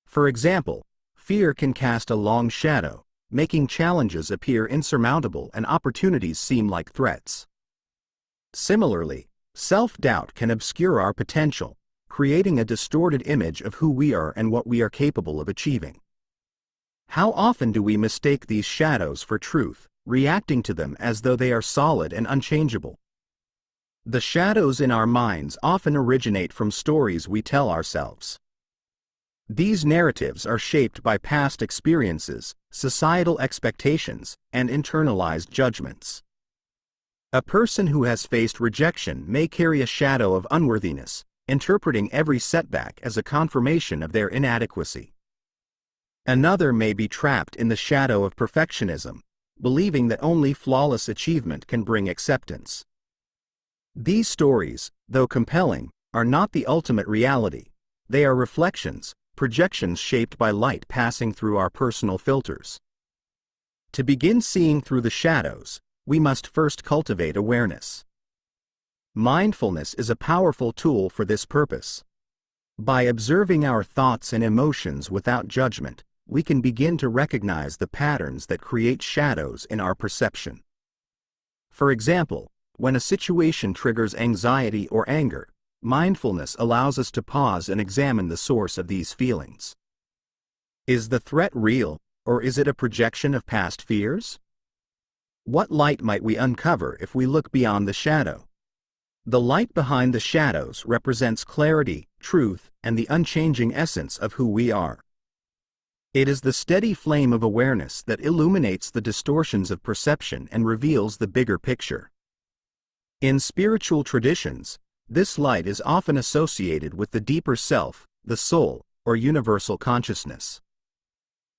For example, fear can cast a long shadow, making challenges appear insurmountable and opportunities seem like threats. Similarly, self-doubt can obscure our potential, creating a distorted image of who we are and what we are capable of achieving. How often do we mistake these shadows for truth, reacting to them as though they are solid and unchangeable? The shadows in our minds often originate from stories we tell ourselves. These narratives are shaped by past experiences, societal expectations, and internalized judgments. A person who has faced rejection may carry a shadow of unworthiness, interpreting every setback as a confirmation of their inadequacy. Another may be trapped in the shadow of perfectionism, believing that only flawless achievement can bring acceptance. These stories, though compelling, are not the ultimate reality. They are reflections, projections shaped by light passing through our personal filters. To begin seeing through the shadows, we must first cultivate awareness. Mindfulness is a powerful tool for this purpose. By observing our thoughts and emotions without judgment, we can begin to recognize the patterns that create shadows in our perception. For example, when a situation triggers anxiety or anger, mindfulness allows us to pause and examine the source of these feelings. Is the threat real, or is it a projection of past fears? What light might we uncover if we look beyond the shadow? The light behind the shadows represents clarity, truth, and the unchanging essence of who we are. It is the steady flame of awareness that illuminates the distortions of perception and reveals the bigger picture. In spiritual traditions, this light is often associated with the deeper self, the soul, or universal consciousness.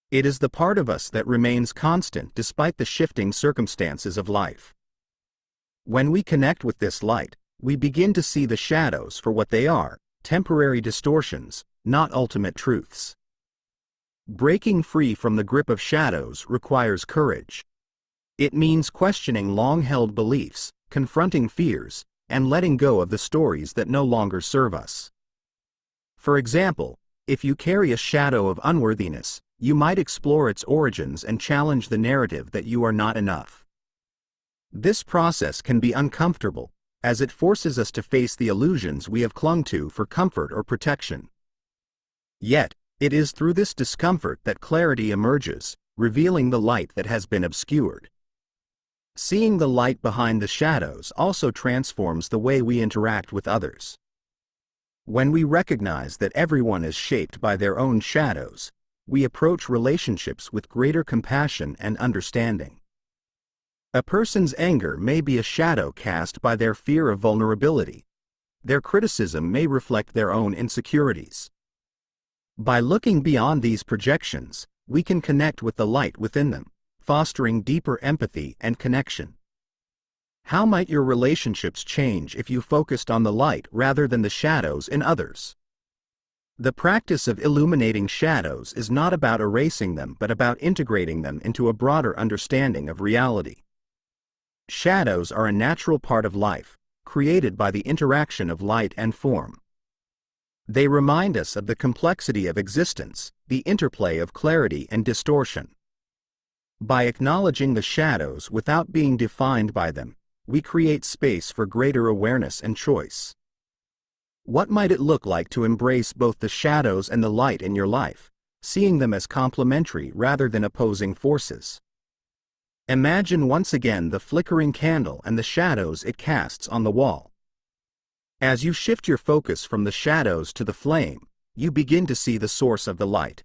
It is the part of us that remains constant despite the shifting circumstances of life. When we connect with this light, we begin to see the shadows for what they are, temporary distortions, not ultimate truths. Breaking free from the grip of shadows requires courage. It means questioning long-held beliefs, confronting fears, and letting go of the stories that no longer serve us. For example, if you carry a shadow of unworthiness, you might explore its origins and challenge the narrative that you are not enough. This process can be uncomfortable, as it forces us to face the illusions we have clung to for comfort or protection. Yet, it is through this discomfort that clarity emerges, revealing the light that has been obscured. Seeing the light behind the shadows also transforms the way we interact with others. When we recognize that everyone is shaped by their own shadows, we approach relationships with greater compassion and understanding. A person's anger may be a shadow cast by their fear of vulnerability. Their criticism may reflect their own insecurities. By looking beyond these projections, we can connect with the light within them, fostering deeper empathy and connection. How might your relationships change if you focused on the light rather than the shadows in others? The practice of illuminating shadows is not about erasing them but about integrating them into a broader understanding of reality. Shadows are a natural part of life, created by the interaction of light and form. They remind us of the complexity of existence, the interplay of clarity and distortion. By acknowledging the shadows without being defined by them, we create space for greater awareness and choice. What might it look like to embrace both the shadows and the light in your life, seeing them as complementary rather than opposing forces? Imagine once again the flickering candle and the shadows it casts on the wall. As you shift your focus from the shadows to the flame, you begin to see the source of the light.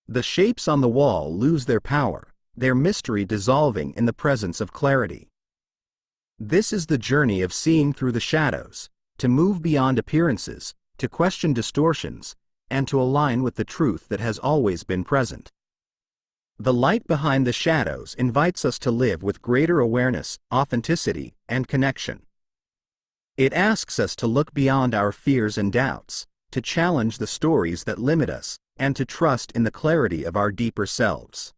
The shapes on the wall lose their power, their mystery dissolving in the presence of clarity. This is the journey of seeing through the shadows, to move beyond appearances, to question distortions, and to align with the truth that has always been present. The light behind the shadows invites us to live with greater awareness, authenticity, and connection. It asks us to look beyond our fears and doubts, to challenge the stories that limit us, and to trust in the clarity of our deeper selves.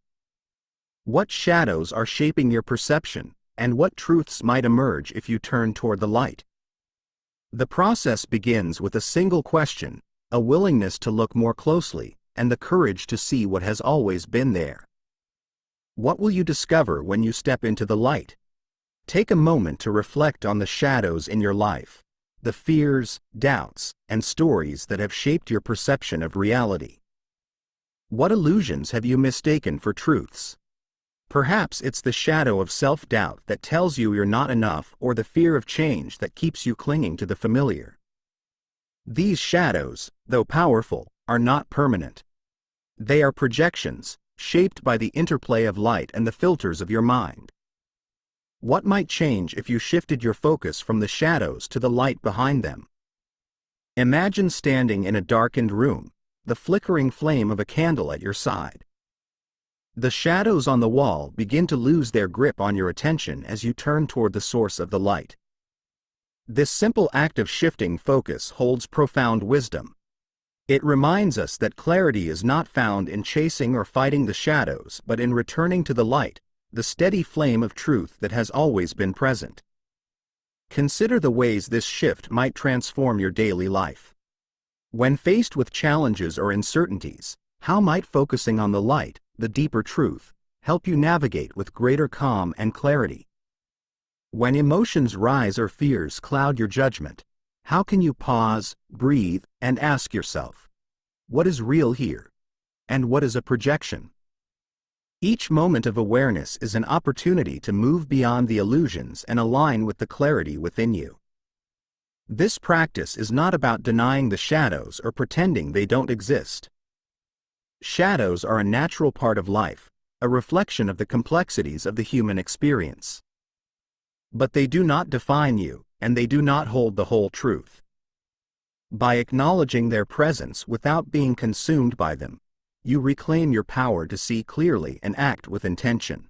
What shadows are shaping your perception, and what truths might emerge if you turn toward the light? The process begins with a single question, a willingness to look more closely, and the courage to see what has always been there. What will you discover when you step into the light? Take a moment to reflect on the shadows in your life, the fears, doubts, and stories that have shaped your perception of reality. What illusions have you mistaken for truths? Perhaps it's the shadow of self-doubt that tells you you're not enough, or the fear of change that keeps you clinging to the familiar. These shadows, though powerful, are not permanent. They are projections, shaped by the interplay of light and the filters of your mind. What might change if you shifted your focus from the shadows to the light behind them? Imagine standing in a darkened room, the flickering flame of a candle at your side. The shadows on the wall begin to lose their grip on your attention as you turn toward the source of the light. This simple act of shifting focus holds profound wisdom. It reminds us that clarity is not found in chasing or fighting the shadows but in returning to the light, the steady flame of truth that has always been present. Consider the ways this shift might transform your daily life. When faced with challenges or uncertainties, how might focusing on the light, the deeper truth, help you navigate with greater calm and clarity? When emotions rise or fears cloud your judgment, how can you pause, breathe, and ask yourself, what is real here? And what is a projection? Each moment of awareness is an opportunity to move beyond the illusions and align with the clarity within you. This practice is not about denying the shadows or pretending they don't exist. Shadows are a natural part of life, a reflection of the complexities of the human experience. But they do not define you, and they do not hold the whole truth. By acknowledging their presence without being consumed by them, you reclaim your power to see clearly and act with intention.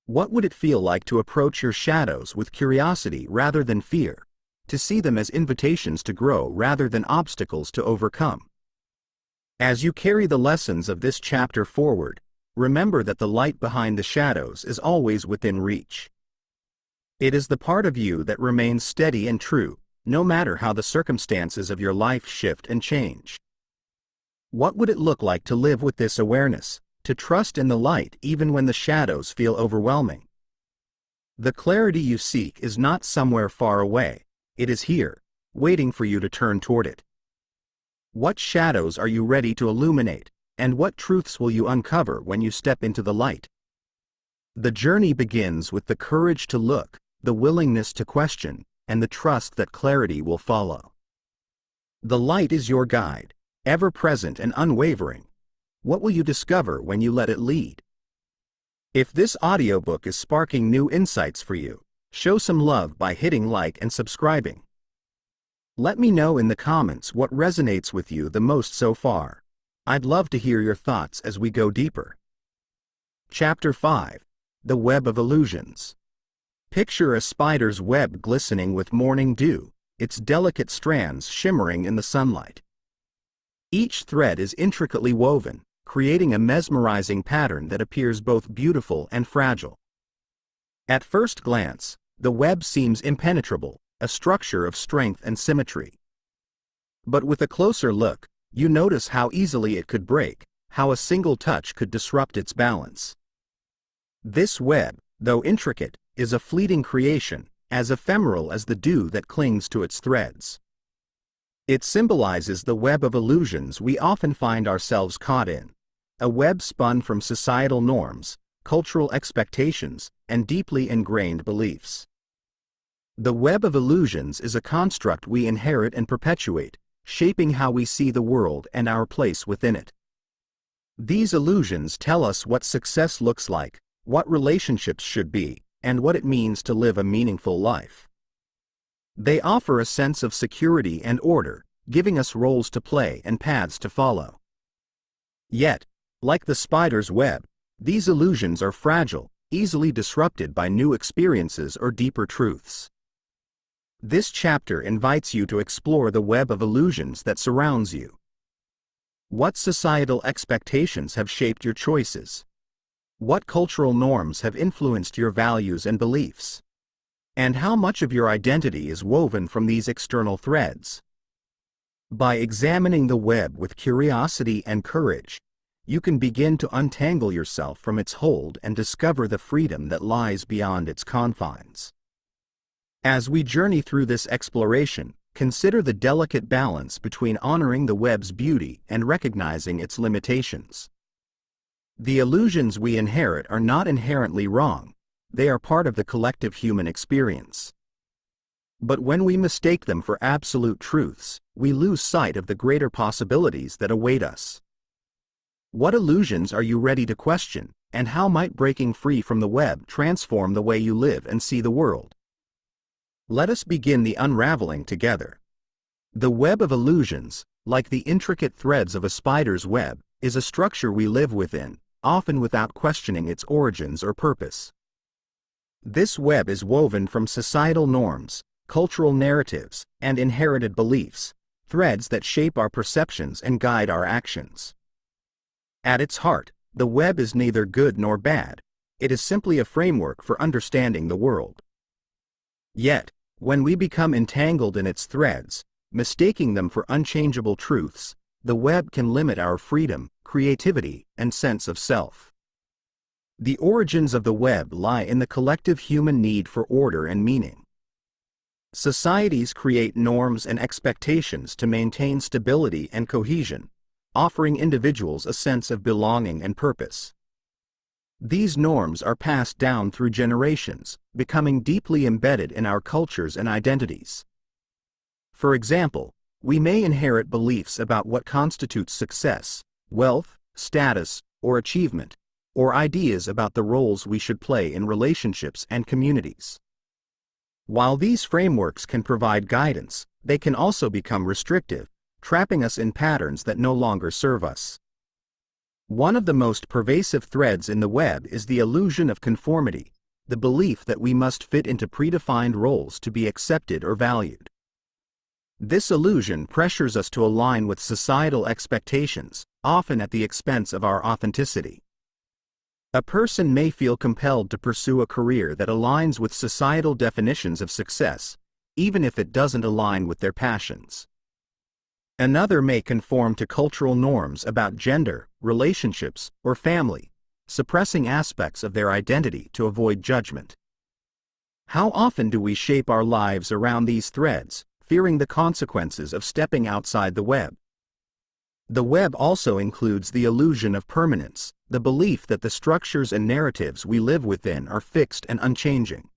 What would it feel like to approach your shadows with curiosity rather than fear, to see them as invitations to grow rather than obstacles to overcome? As you carry the lessons of this chapter forward, remember that the light behind the shadows is always within reach. It is the part of you that remains steady and true, no matter how the circumstances of your life shift and change. What would it look like to live with this awareness, to trust in the light even when the shadows feel overwhelming? The clarity you seek is not somewhere far away, it is here, waiting for you to turn toward it. What shadows are you ready to illuminate, And what truths will you uncover when you step into the light? The journey begins with the courage to look, the willingness to question, and the trust that clarity will follow. The light is your guide, ever present and unwavering. What will you discover when you let it lead? If this audiobook is sparking new insights for you, show some love by hitting like and subscribing. Let me know in the comments what resonates with you the most so far. I'd love to hear your thoughts as we go deeper. Chapter 5. The Web of Illusions. Picture a spider's web glistening with morning dew, its delicate strands shimmering in the sunlight. Each thread is intricately woven, creating a mesmerizing pattern that appears both beautiful and fragile. At first glance, the web seems impenetrable, a structure of strength and symmetry. But with a closer look, you notice how easily it could break, how a single touch could disrupt its balance. This web, though intricate, is a fleeting creation, as ephemeral as the dew that clings to its threads. It symbolizes the web of illusions we often find ourselves caught in, a web spun from societal norms, cultural expectations, and deeply ingrained beliefs. The web of illusions is a construct we inherit and perpetuate, shaping how we see the world and our place within it. These illusions tell us what success looks like, what relationships should be, and what it means to live a meaningful life. They offer a sense of security and order, giving us roles to play and paths to follow. Yet, like the spider's web, these illusions are fragile, easily disrupted by new experiences or deeper truths. This chapter invites you to explore the web of illusions that surrounds you. What societal expectations have shaped your choices? What cultural norms have influenced your values and beliefs? And how much of your identity is woven from these external threads? By examining the web with curiosity and courage, you can begin to untangle yourself from its hold and discover the freedom that lies beyond its confines. As we journey through this exploration, consider the delicate balance between honoring the web's beauty and recognizing its limitations. The illusions we inherit are not inherently wrong, they are part of the collective human experience. But when we mistake them for absolute truths, we lose sight of the greater possibilities that await us. What illusions are you ready to question, and how might breaking free from the web transform the way you live and see the world? Let us begin the unraveling together. The web of illusions, like the intricate threads of a spider's web, is a structure we live within, often without questioning its origins or purpose. This web is woven from societal norms, cultural narratives, and inherited beliefs, threads that shape our perceptions and guide our actions. At its heart, the web is neither good nor bad, it is simply a framework for understanding the world. Yet, when we become entangled in its threads, mistaking them for unchangeable truths, the web can limit our freedom, creativity, and sense of self. The origins of the web lie in the collective human need for order and meaning. Societies create norms and expectations to maintain stability and cohesion, offering individuals a sense of belonging and purpose. These norms are passed down through generations, becoming deeply embedded in our cultures and identities. For example, we may inherit beliefs about what constitutes success, wealth, status, or achievement, or ideas about the roles we should play in relationships and communities. While these frameworks can provide guidance, they can also become restrictive, trapping us in patterns that no longer serve us. One of the most pervasive threads in the web is the illusion of conformity, the belief that we must fit into predefined roles to be accepted or valued. This illusion pressures us to align with societal expectations, often at the expense of our authenticity. A person may feel compelled to pursue a career that aligns with societal definitions of success, even if it doesn't align with their passions. Another may conform to cultural norms about gender, relationships, or family, suppressing aspects of their identity to avoid judgment. How often do we shape our lives around these threads, fearing the consequences of stepping outside the web? The web also includes the illusion of permanence, the belief that the structures and narratives we live within are fixed and unchanging.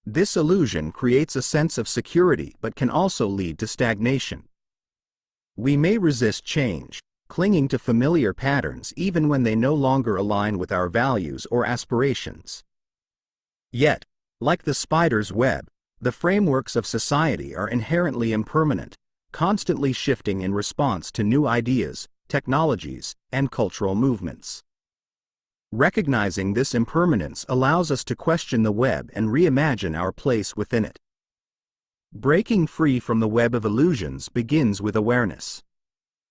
This illusion creates a sense of security but can also lead to stagnation. We may resist change, clinging to familiar patterns even when they no longer align with our values or aspirations. Yet, like the spider's web, the frameworks of society are inherently impermanent, constantly shifting in response to new ideas, technologies, and cultural movements. Recognizing this impermanence allows us to question the web and reimagine our place within it. Breaking free from the web of illusions begins with awareness.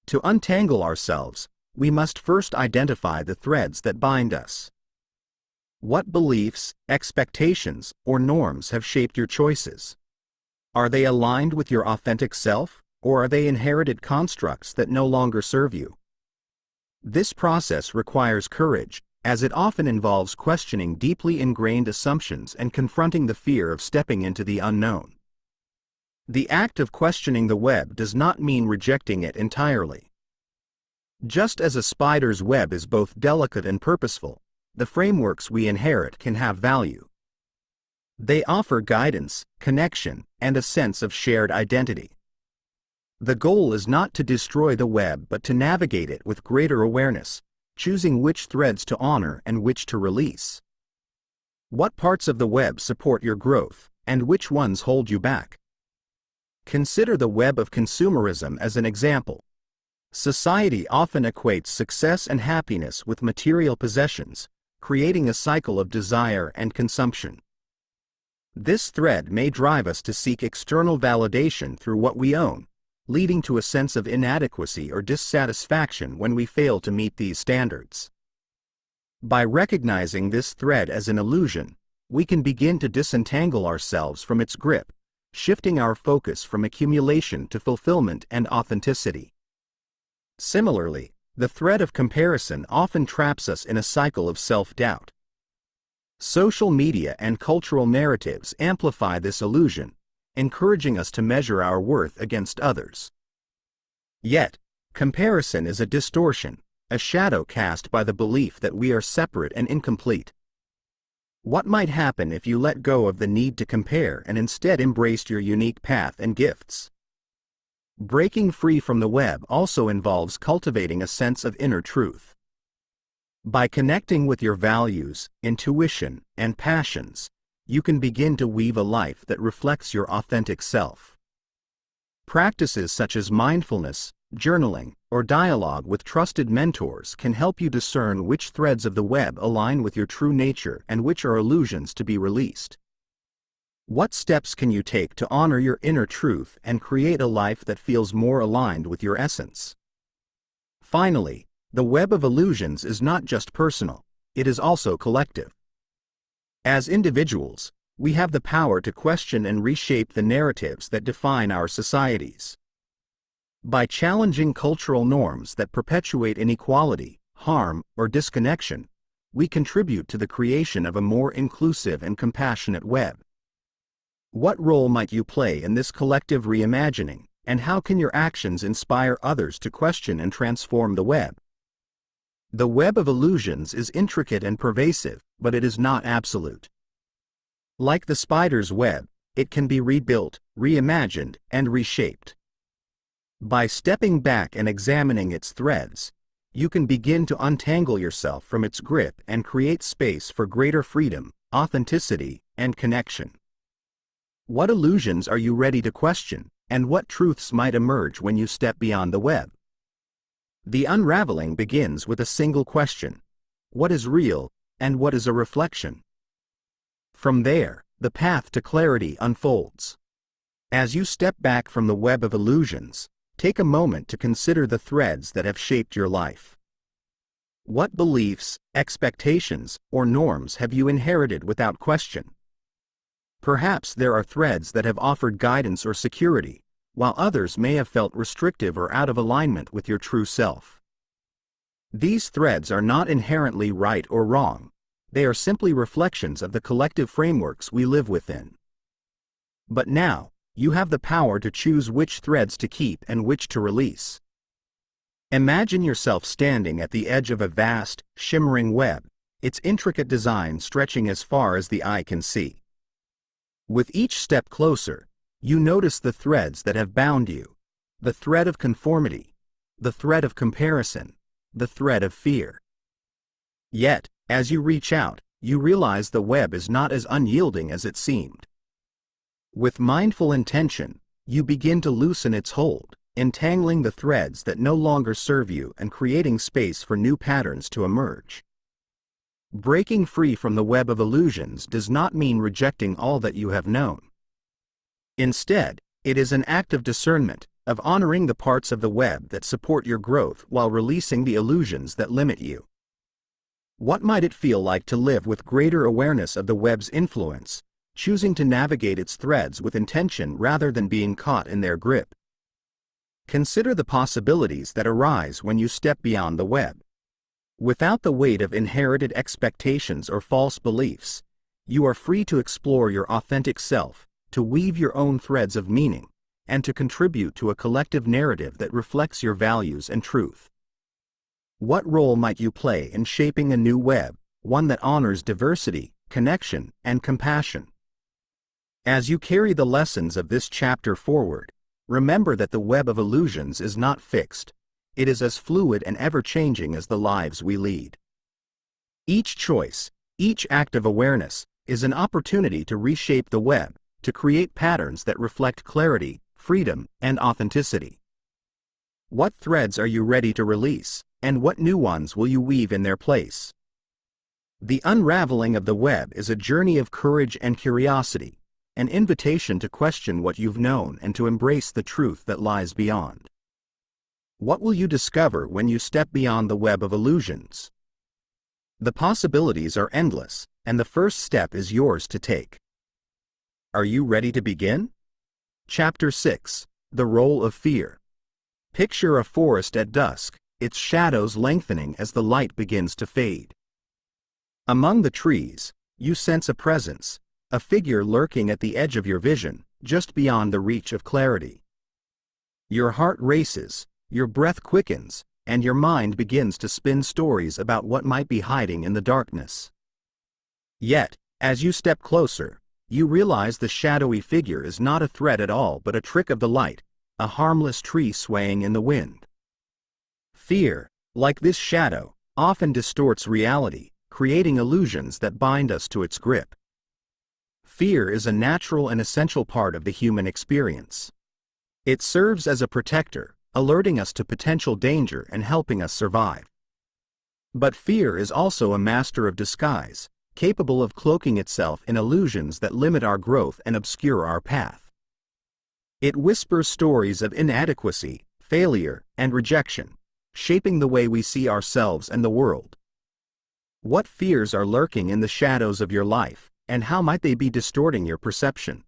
To untangle ourselves, we must first identify the threads that bind us. What beliefs, expectations, or norms have shaped your choices? Are they aligned with your authentic self, or are they inherited constructs that no longer serve you? This process requires courage, as it often involves questioning deeply ingrained assumptions and confronting the fear of stepping into the unknown. The act of questioning the web does not mean rejecting it entirely. Just as a spider's web is both delicate and purposeful, the frameworks we inherit can have value. They offer guidance, connection, and a sense of shared identity. The goal is not to destroy the web but to navigate it with greater awareness, choosing which threads to honor and which to release. What parts of the web support your growth, and which ones hold you back? Consider the web of consumerism as an example. Society often equates success and happiness with material possessions, creating a cycle of desire and consumption. This thread may drive us to seek external validation through what we own, leading to a sense of inadequacy or dissatisfaction when we fail to meet these standards. By recognizing this thread as an illusion, we can begin to disentangle ourselves from its grip, shifting our focus from accumulation to fulfillment and authenticity. Similarly, the thread of comparison often traps us in a cycle of self-doubt. Social media and cultural narratives amplify this illusion, encouraging us to measure our worth against others. Yet, comparison is a distortion, a shadow cast by the belief that we are separate and incomplete. What might happen if you let go of the need to compare and instead embraced your unique path and gifts? Breaking free from the web also involves cultivating a sense of inner truth. By connecting with your values, intuition, and passions, you can begin to weave a life that reflects your authentic self. Practices such as mindfulness, journaling, or dialogue with trusted mentors can help you discern which threads of the web align with your true nature and which are illusions to be released. What steps can you take to honor your inner truth and create a life that feels more aligned with your essence? Finally, the web of illusions is not just personal, it is also collective. As individuals, we have the power to question and reshape the narratives that define our societies. By challenging cultural norms that perpetuate inequality, harm, or disconnection, we contribute to the creation of a more inclusive and compassionate web. What role might you play in this collective reimagining, and how can your actions inspire others to question and transform the web? The web of illusions is intricate and pervasive, but it is not absolute. Like the spider's web, it can be rebuilt, reimagined, and reshaped. By stepping back and examining its threads, you can begin to untangle yourself from its grip and create space for greater freedom, authenticity, and connection. What illusions are you ready to question, and what truths might emerge when you step beyond the web? The unraveling begins with a single question: what is real, and what is a reflection? From there, the path to clarity unfolds. As you step back from the web of illusions, take a moment to consider the threads that have shaped your life. What beliefs, expectations, or norms have you inherited without question? Perhaps there are threads that have offered guidance or security, while others may have felt restrictive or out of alignment with your true self. These threads are not inherently right or wrong, they are simply reflections of the collective frameworks we live within. But now, you have the power to choose which threads to keep and which to release. Imagine yourself standing at the edge of a vast, shimmering web, its intricate design stretching as far as the eye can see. With each step closer, you notice the threads that have bound you, the thread of conformity, the thread of comparison, the thread of fear. Yet, as you reach out, you realize the web is not as unyielding as it seemed. With mindful intention, you begin to loosen its hold, entangling the threads that no longer serve you and creating space for new patterns to emerge. Breaking free from the web of illusions does not mean rejecting all that you have known. Instead, it is an act of discernment, of honoring the parts of the web that support your growth while releasing the illusions that limit you. What might it feel like to live with greater awareness of the web's influence, choosing to navigate its threads with intention rather than being caught in their grip? Consider the possibilities that arise when you step beyond the web. Without the weight of inherited expectations or false beliefs, you are free to explore your authentic self, to weave your own threads of meaning, and to contribute to a collective narrative that reflects your values and truth. What role might you play in shaping a new web, one that honors diversity, connection, and compassion? As you carry the lessons of this chapter forward, remember that the web of illusions is not fixed. It is as fluid and ever-changing as the lives we lead. Each choice, each act of awareness, is an opportunity to reshape the web, to create patterns that reflect clarity, freedom, and authenticity. What threads are you ready to release, and what new ones will you weave in their place? The unraveling of the web is a journey of courage and curiosity, an invitation to question what you've known and to embrace the truth that lies beyond. What will you discover when you step beyond the web of illusions? The possibilities are endless, and the first step is yours to take. Are you ready to begin? Chapter 6: The Role of Fear. Picture a forest at dusk, its shadows lengthening as the light begins to fade. Among the trees, you sense a presence, a figure lurking at the edge of your vision, just beyond the reach of clarity. Your heart races, your breath quickens, and your mind begins to spin stories about what might be hiding in the darkness. Yet, as you step closer, you realize the shadowy figure is not a threat at all but a trick of the light, a harmless tree swaying in the wind. Fear, like this shadow, often distorts reality, creating illusions that bind us to its grip. Fear is a natural and essential part of the human experience. It serves as a protector, alerting us to potential danger and helping us survive. But fear is also a master of disguise, capable of cloaking itself in illusions that limit our growth and obscure our path. It whispers stories of inadequacy, failure, and rejection, shaping the way we see ourselves and the world. What fears are lurking in the shadows of your life, and how might they be distorting your perception?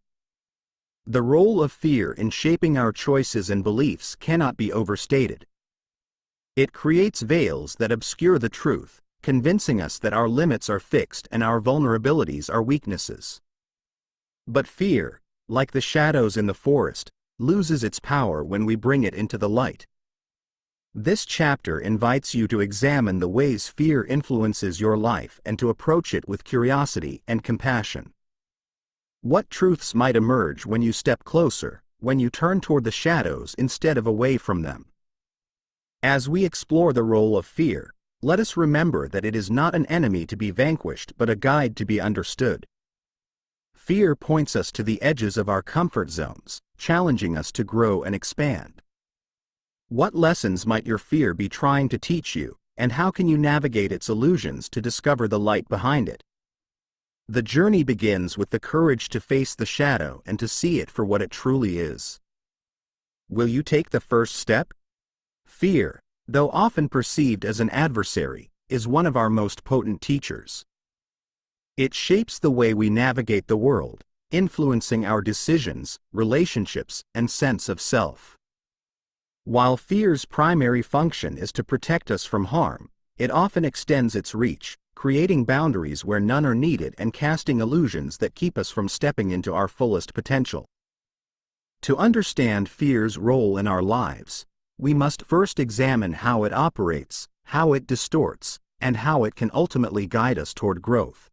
The role of fear in shaping our choices and beliefs cannot be overstated. It creates veils that obscure the truth, convincing us that our limits are fixed and our vulnerabilities are weaknesses. But fear, like the shadows in the forest, loses its power when we bring it into the light. This chapter invites you to examine the ways fear influences your life and to approach it with curiosity and compassion. What truths might emerge when you step closer, when you turn toward the shadows instead of away from them? As we explore the role of fear, let us remember that it is not an enemy to be vanquished but a guide to be understood. Fear points us to the edges of our comfort zones, challenging us to grow and expand. What lessons might your fear be trying to teach you, and how can you navigate its illusions to discover the light behind it? The journey begins with the courage to face the shadow and to see it for what it truly is. Will you take the first step? Fear, though often perceived as an adversary, is one of our most potent teachers. It shapes the way we navigate the world, influencing our decisions, relationships, and sense of self. While fear's primary function is to protect us from harm, it often extends its reach, creating boundaries where none are needed and casting illusions that keep us from stepping into our fullest potential. To understand fear's role in our lives, we must first examine how it operates, how it distorts, and how it can ultimately guide us toward growth.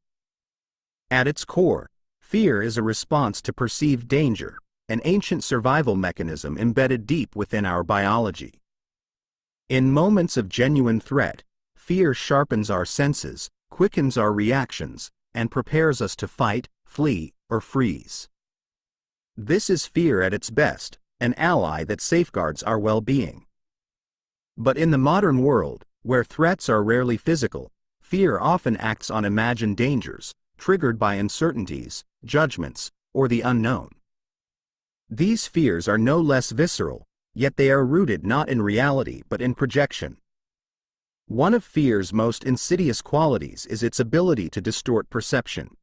At its core, fear is a response to perceived danger, an ancient survival mechanism embedded deep within our biology. In moments of genuine threat, fear sharpens our senses, quickens our reactions, and prepares us to fight, flee, or freeze. This is fear at its best, an ally that safeguards our well-being. But in the modern world, where threats are rarely physical, fear often acts on imagined dangers, triggered by uncertainties, judgments, or the unknown. These fears are no less visceral, yet they are rooted not in reality but in projection. One of fear's most insidious qualities is its ability to distort perception.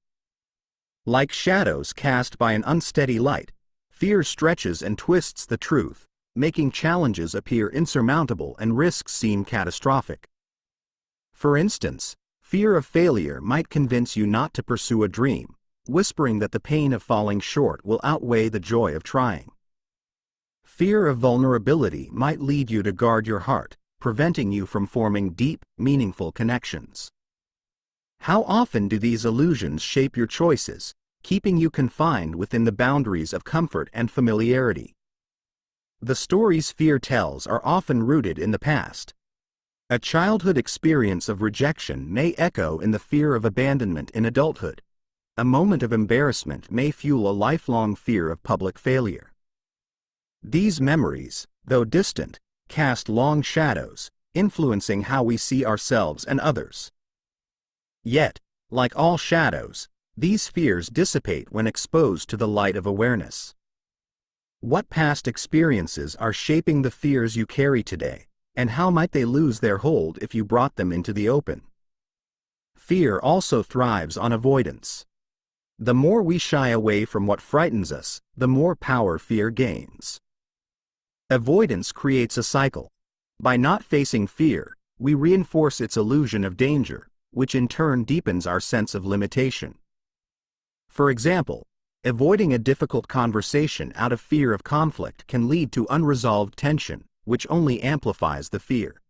Like shadows cast by an unsteady light, fear stretches and twists the truth, making challenges appear insurmountable and risks seem catastrophic. For instance, fear of failure might convince you not to pursue a dream, whispering that the pain of falling short will outweigh the joy of trying. Fear of vulnerability might lead you to guard your heart, preventing you from forming deep, meaningful connections. How often do these illusions shape your choices, keeping you confined within the boundaries of comfort and familiarity? The stories fear tells are often rooted in the past. A childhood experience of rejection may echo in the fear of abandonment in adulthood. A moment of embarrassment may fuel a lifelong fear of public failure. These memories, though distant, cast long shadows, influencing how we see ourselves and others. Yet, like all shadows, these fears dissipate when exposed to the light of awareness. What past experiences are shaping the fears you carry today, and how might they lose their hold if you brought them into the open? Fear also thrives on avoidance. The more we shy away from what frightens us, the more power fear gains. Avoidance creates a cycle. By not facing fear, we reinforce its illusion of danger, which in turn deepens our sense of limitation. For example, avoiding a difficult conversation out of fear of conflict can lead to unresolved tension, which only amplifies the fear.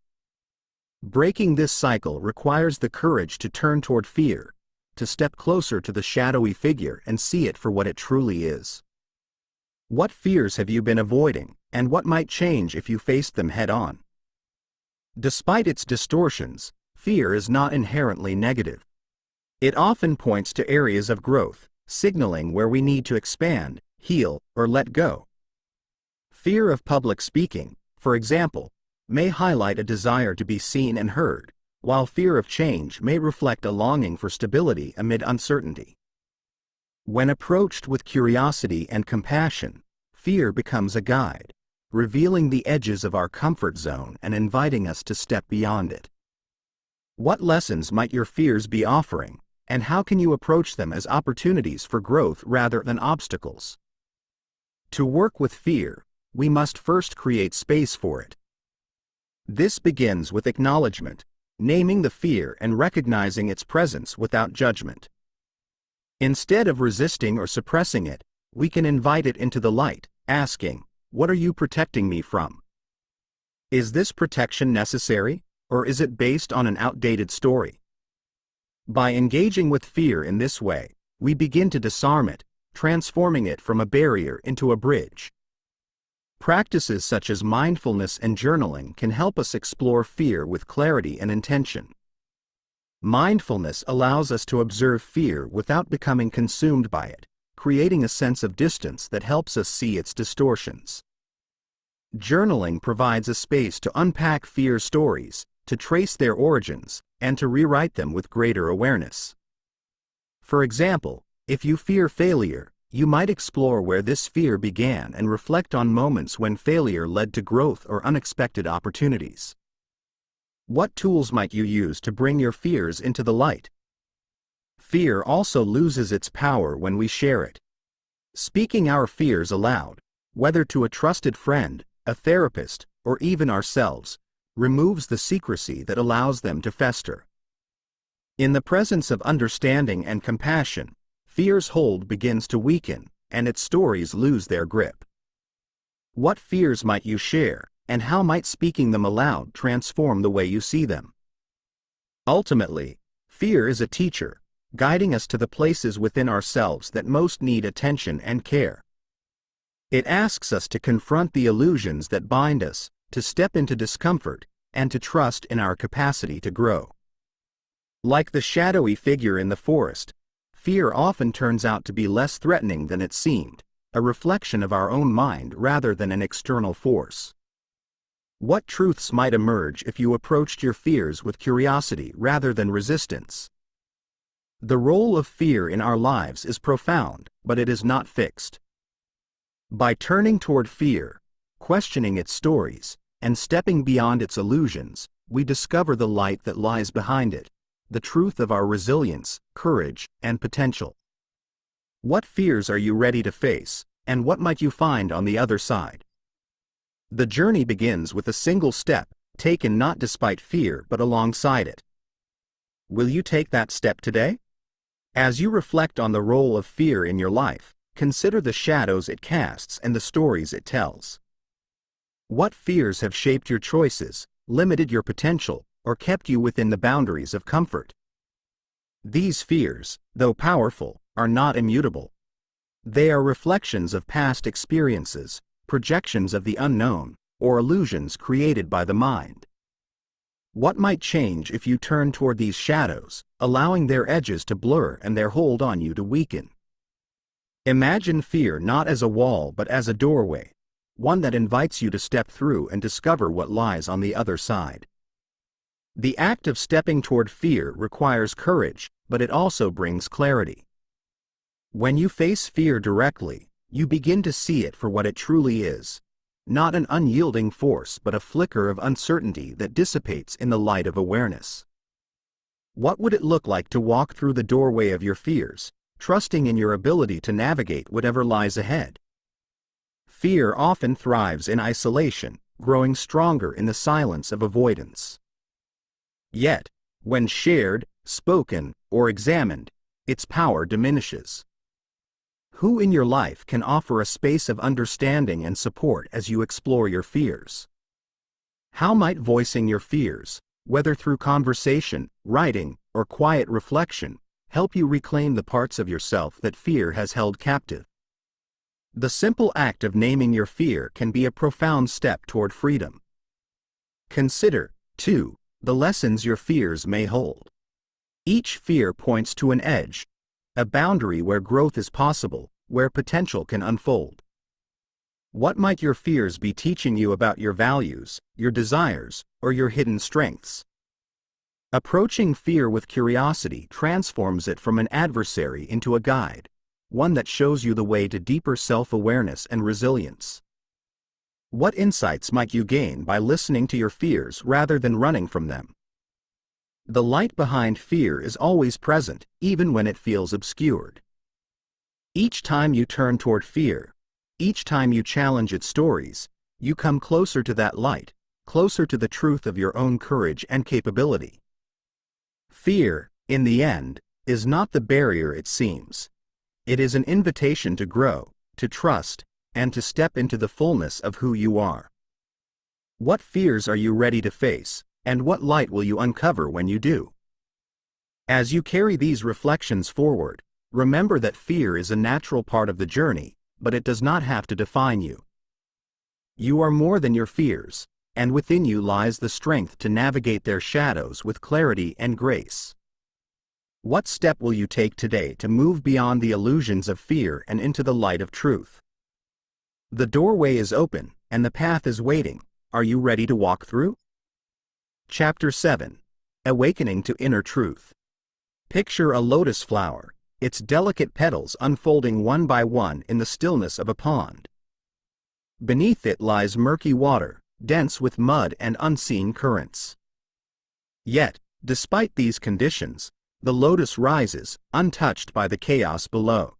Breaking this cycle requires the courage to turn toward fear, to step closer to the shadowy figure and see it for what it truly is. What fears have you been avoiding, and what might change if you faced them head-on? Despite its distortions, fear is not inherently negative. It often points to areas of growth, signaling where we need to expand, heal, or let go. Fear of public speaking, for example, may highlight a desire to be seen and heard, while fear of change may reflect a longing for stability amid uncertainty. When approached with curiosity and compassion, fear becomes a guide, revealing the edges of our comfort zone and inviting us to step beyond it. What lessons might your fears be offering, and how can you approach them as opportunities for growth rather than obstacles? To work with fear, we must first create space for it. This begins with acknowledgement, naming the fear and recognizing its presence without judgment. Instead of resisting or suppressing it, we can invite it into the light, asking, "What are you protecting me from? Is this protection necessary, or is it based on an outdated story?" By engaging with fear in this way, we begin to disarm it, transforming it from a barrier into a bridge. Practices such as mindfulness and journaling can help us explore fear with clarity and intention. Mindfulness allows us to observe fear without becoming consumed by it, creating a sense of distance that helps us see its distortions. Journaling provides a space to unpack fear stories, to trace their origins, and to rewrite them with greater awareness. For example, if you fear failure, you might explore where this fear began and reflect on moments when failure led to growth or unexpected opportunities. What tools might you use to bring your fears into the light? Fear also loses its power when we share it. Speaking our fears aloud, whether to a trusted friend, a therapist, or even ourselves, removes the secrecy that allows them to fester. In the presence of understanding and compassion, fear's hold begins to weaken, and its stories lose their grip. What fears might you share, and how might speaking them aloud transform the way you see them? Ultimately, fear is a teacher, guiding us to the places within ourselves that most need attention and care. It asks us to confront the illusions that bind us, to step into discomfort, and to trust in our capacity to grow. Like the shadowy figure in the forest, fear often turns out to be less threatening than it seemed, a reflection of our own mind rather than an external force. What truths might emerge if you approached your fears with curiosity rather than resistance? The role of fear in our lives is profound, but it is not fixed. By turning toward fear, questioning its stories, and stepping beyond its illusions, we discover the light that lies behind it, the truth of our resilience, courage, and potential. What fears are you ready to face, and what might you find on the other side? The journey begins with a single step, taken not despite fear but alongside it. Will you take that step today? As you reflect on the role of fear in your life, consider the shadows it casts and the stories it tells. What fears have shaped your choices, limited your potential, or kept you within the boundaries of comfort? These fears, though powerful, are not immutable. They are reflections of past experiences, projections of the unknown, or illusions created by the mind. What might change if you turn toward these shadows, allowing their edges to blur and their hold on you to weaken? Imagine fear not as a wall but as a doorway, one that invites you to step through and discover what lies on the other side. The act of stepping toward fear requires courage, but it also brings clarity. When you face fear directly, you begin to see it for what it truly is, not an unyielding force but a flicker of uncertainty that dissipates in the light of awareness. What would it look like to walk through the doorway of your fears, trusting in your ability to navigate whatever lies ahead? Fear often thrives in isolation, growing stronger in the silence of avoidance. Yet, when shared, spoken, or examined, its power diminishes. Who in your life can offer a space of understanding and support as you explore your fears? How might voicing your fears, whether through conversation, writing, or quiet reflection, help you reclaim the parts of yourself that fear has held captive? The simple act of naming your fear can be a profound step toward freedom. Consider, too, the lessons your fears may hold. Each fear points to an edge, a boundary where growth is possible, where potential can unfold. What might your fears be teaching you about your values, your desires, or your hidden strengths? Approaching fear with curiosity transforms it from an adversary into a guide, one that shows you the way to deeper self-awareness and resilience. What insights might you gain by listening to your fears rather than running from them? The light behind fear is always present, even when it feels obscured. Each time you turn toward fear, each time you challenge its stories, you come closer to that light, closer to the truth of your own courage and capability. Fear, in the end, is not the barrier it seems. It is an invitation to grow, to trust, and to step into the fullness of who you are. What fears are you ready to face, and what light will you uncover when you do? As you carry these reflections forward, remember that fear is a natural part of the journey, but it does not have to define you. You are more than your fears, and within you lies the strength to navigate their shadows with clarity and grace. What step will you take today to move beyond the illusions of fear and into the light of truth? The doorway is open, and the path is waiting. Are you ready to walk through? Chapter 7. Awakening to Inner Truth. Picture a lotus flower, its delicate petals unfolding one by one in the stillness of a pond. Beneath it lies murky water, dense with mud and unseen currents. Yet, despite these conditions, the lotus rises, untouched by the chaos below.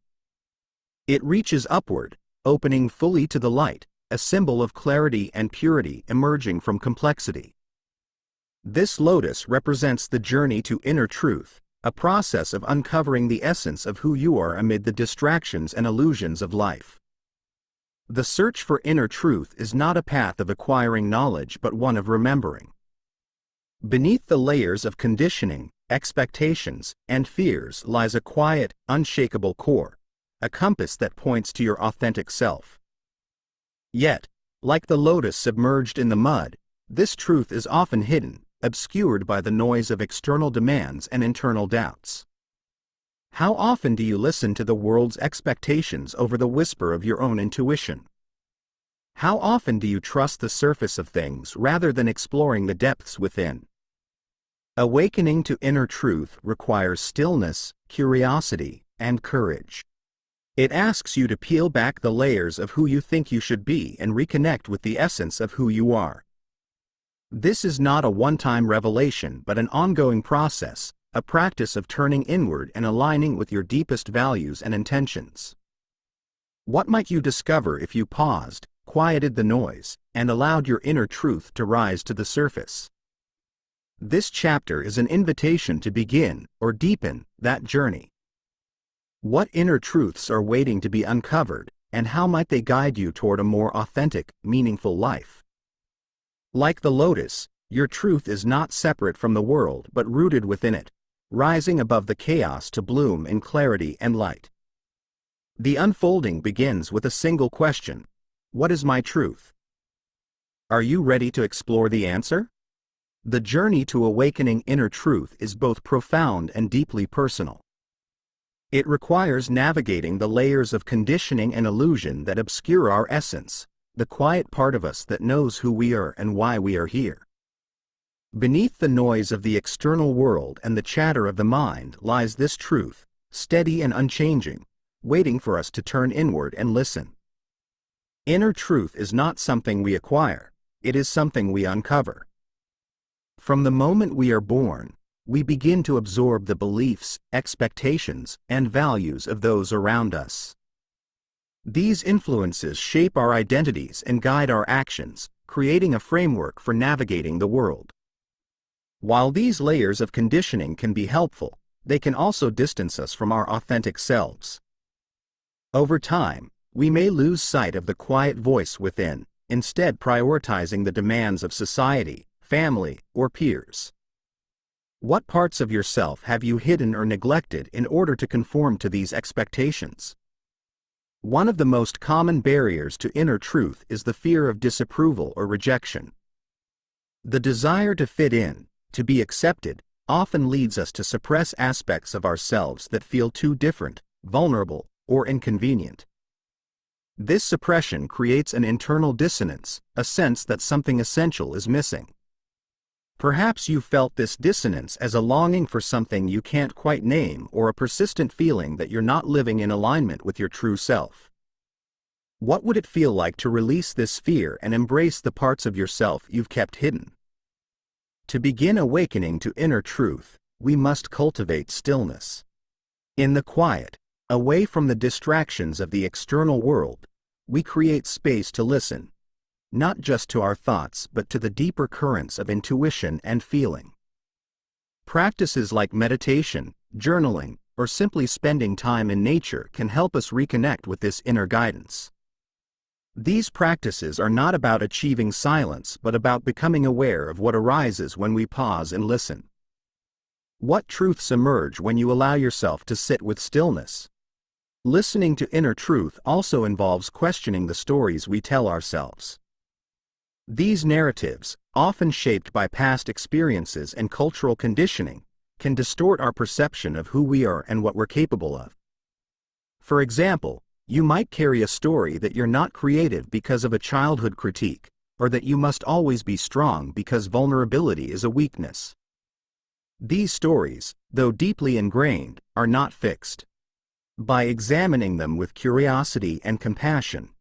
It reaches upward, opening fully to the light, a symbol of clarity and purity emerging from complexity. This lotus represents the journey to inner truth, a process of uncovering the essence of who you are amid the distractions and illusions of life. The search for inner truth is not a path of acquiring knowledge but one of remembering. Beneath the layers of conditioning, expectations, and fears lies a quiet, unshakable core, a compass that points to your authentic self. Yet, like the lotus submerged in the mud, this truth is often hidden, obscured by the noise of external demands and internal doubts. How often do you listen to the world's expectations over the whisper of your own intuition? How often do you trust the surface of things rather than exploring the depths within? Awakening to inner truth requires stillness, curiosity, and courage. It asks you to peel back the layers of who you think you should be and reconnect with the essence of who you are. This is not a one-time revelation but an ongoing process, a practice of turning inward and aligning with your deepest values and intentions. What might you discover if you paused, quieted the noise, and allowed your inner truth to rise to the surface? This chapter is an invitation to begin, or deepen, that journey. What inner truths are waiting to be uncovered, and how might they guide you toward a more authentic, meaningful life? Like the lotus, your truth is not separate from the world but rooted within it, rising above the chaos to bloom in clarity and light. The unfolding begins with a single question: what is my truth? Are you ready to explore the answer? The journey to awakening inner truth is both profound and deeply personal. It requires navigating the layers of conditioning and illusion that obscure our essence, the quiet part of us that knows who we are and why we are here. Beneath the noise of the external world and the chatter of the mind lies this truth, steady and unchanging, waiting for us to turn inward and listen. Inner truth is not something we acquire, it is something we uncover. From the moment we are born, we begin to absorb the beliefs, expectations, and values of those around us. These influences shape our identities and guide our actions, creating a framework for navigating the world. While these layers of conditioning can be helpful, they can also distance us from our authentic selves. Over time, we may lose sight of the quiet voice within, instead prioritizing the demands of society, family, or peers. What parts of yourself have you hidden or neglected in order to conform to these expectations? One of the most common barriers to inner truth is the fear of disapproval or rejection. The desire to fit in, to be accepted, often leads us to suppress aspects of ourselves that feel too different, vulnerable, or inconvenient. This suppression creates an internal dissonance, a sense that something essential is missing. Perhaps you felt this dissonance as a longing for something you can't quite name or a persistent feeling that you're not living in alignment with your true self. What would it feel like to release this fear and embrace the parts of yourself you've kept hidden? To begin awakening to inner truth, we must cultivate stillness. In the quiet, away from the distractions of the external world, we create space to listen, not just to our thoughts but to the deeper currents of intuition and feeling. Practices like meditation, journaling, or simply spending time in nature can help us reconnect with this inner guidance. These practices are not about achieving silence but about becoming aware of what arises when we pause and listen. What truths emerge when you allow yourself to sit with stillness? Listening to inner truth also involves questioning the stories we tell ourselves. These narratives, often shaped by past experiences and cultural conditioning, can distort our perception of who we are and what we're capable of. For example, you might carry a story that you're not creative because of a childhood critique, or that you must always be strong because vulnerability is a weakness. These stories, though deeply ingrained, are not fixed. By examining them with curiosity and compassion,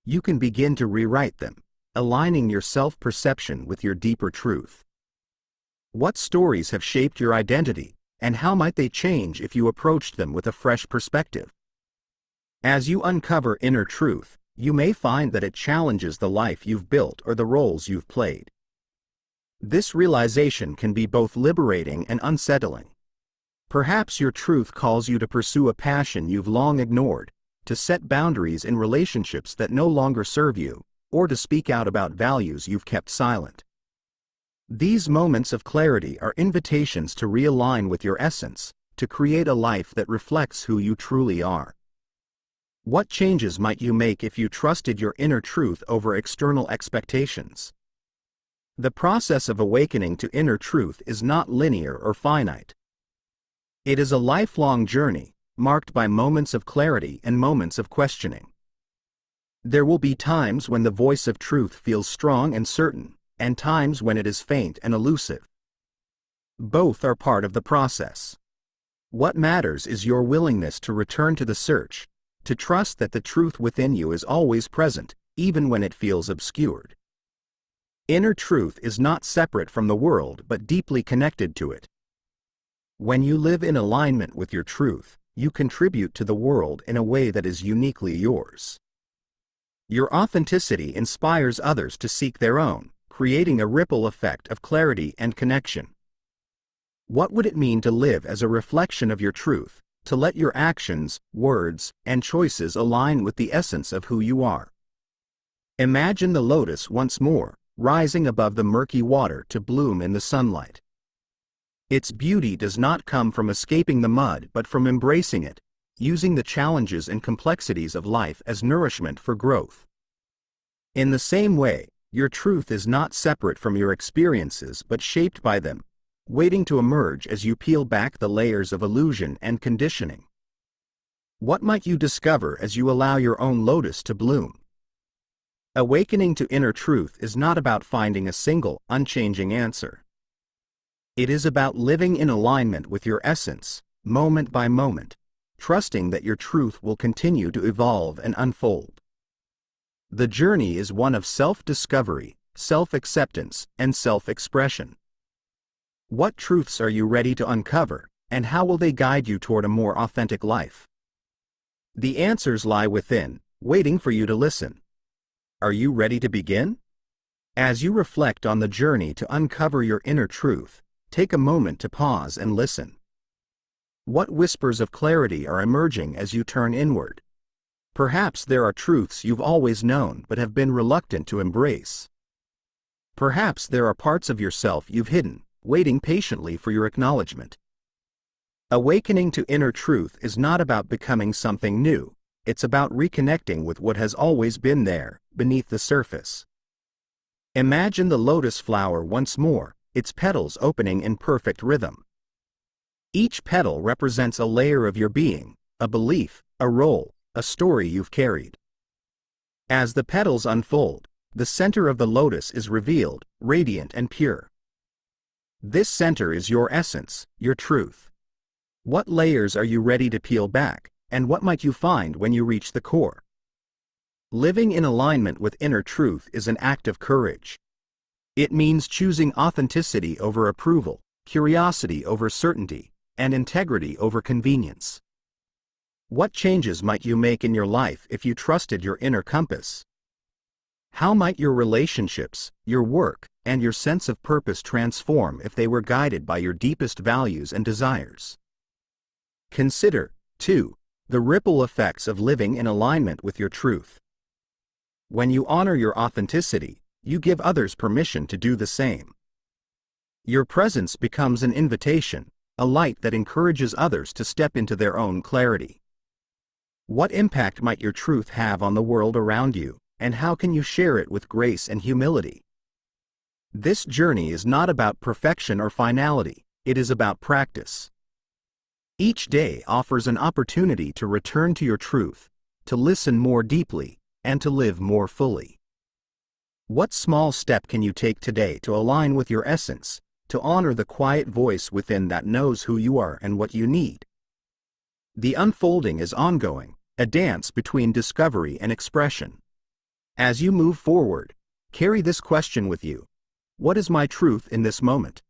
you can begin to rewrite them, aligning your self-perception with your deeper truth. What stories have shaped your identity, and how might they change if you approached them with a fresh perspective? As you uncover inner truth, you may find that it challenges the life you've built or the roles you've played. This realization can be both liberating and unsettling. Perhaps your truth calls you to pursue a passion you've long ignored, to set boundaries in relationships that no longer serve you, or to speak out about values you've kept silent. These moments of clarity are invitations to realign with your essence, to create a life that reflects who you truly are. What changes might you make if you trusted your inner truth over external expectations? The process of awakening to inner truth is not linear or finite. It is a lifelong journey, marked by moments of clarity and moments of questioning. There will be times when the voice of truth feels strong and certain, and times when it is faint and elusive. Both are part of the process. What matters is your willingness to return to the search, to trust that the truth within you is always present, even when it feels obscured. Inner truth is not separate from the world but deeply connected to it. When you live in alignment with your truth, you contribute to the world in a way that is uniquely yours. Your authenticity inspires others to seek their own, creating a ripple effect of clarity and connection. What would it mean to live as a reflection of your truth, to let your actions, words, and choices align with the essence of who you are? Imagine the lotus once more, rising above the murky water to bloom in the sunlight. Its beauty does not come from escaping the mud but from embracing it, using the challenges and complexities of life as nourishment for growth. In the same way, your truth is not separate from your experiences but shaped by them, waiting to emerge as you peel back the layers of illusion and conditioning. What might you discover as you allow your own lotus to bloom? Awakening to inner truth is not about finding a single, unchanging answer. It is about living in alignment with your essence, moment by moment, trusting that your truth will continue to evolve and unfold. The journey is one of self-discovery, self-acceptance, and self-expression. What truths are you ready to uncover, and how will they guide you toward a more authentic life? The answers lie within, waiting for you to listen. Are you ready to begin? As you reflect on the journey to uncover your inner truth, take a moment to pause and listen. What whispers of clarity are emerging as you turn inward? Perhaps there are truths you've always known but have been reluctant to embrace. Perhaps there are parts of yourself you've hidden, waiting patiently for your acknowledgement. Awakening to inner truth is not about becoming something new, it's about reconnecting with what has always been there, beneath the surface. Imagine the lotus flower once more, its petals opening in perfect rhythm. Each petal represents a layer of your being, a belief, a role, a story you've carried. As the petals unfold, the center of the lotus is revealed, radiant and pure. This center is your essence, your truth. What layers are you ready to peel back, and what might you find when you reach the core? Living in alignment with inner truth is an act of courage. It means choosing authenticity over approval, curiosity over certainty, and integrity over convenience. What changes might you make in your life if you trusted your inner compass? How might your relationships, your work, and your sense of purpose transform if they were guided by your deepest values and desires? Consider, too, the ripple effects of living in alignment with your truth. When you honor your authenticity, you give others permission to do the same. Your presence becomes an invitation, a light that encourages others to step into their own clarity. What impact might your truth have on the world around you, and how can you share it with grace and humility? This journey is not about perfection or finality, it is about practice. Each day offers an opportunity to return to your truth, to listen more deeply, and to live more fully. What small step can you take today to align with your essence, to honor the quiet voice within that knows who you are and what you need? The unfolding is ongoing, a dance between discovery and expression. As you move forward, carry this question with you. What is my truth in this moment?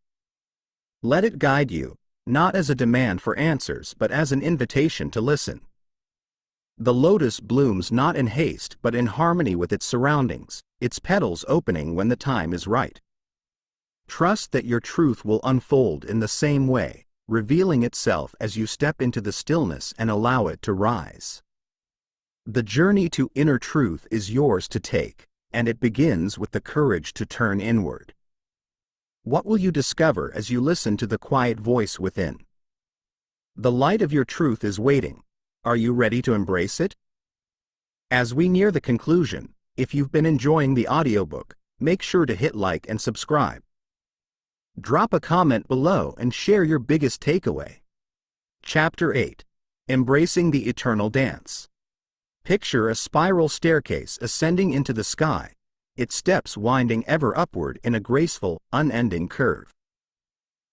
Let it guide you, not as a demand for answers but as an invitation to listen. The lotus blooms not in haste but in harmony with its surroundings, its petals opening when the time is right. Trust that your truth will unfold in the same way, revealing itself as you step into the stillness and allow it to rise. The journey to inner truth is yours to take, and it begins with the courage to turn inward. What will you discover as you listen to the quiet voice within? The light of your truth is waiting. Are you ready to embrace it? As we near the conclusion, if you've been enjoying the audiobook, make sure to hit like and subscribe. Drop a comment below and share your biggest takeaway. Chapter 8. Embracing the Eternal Dance. Picture a spiral staircase ascending into the sky, its steps winding ever upward in a graceful, unending curve.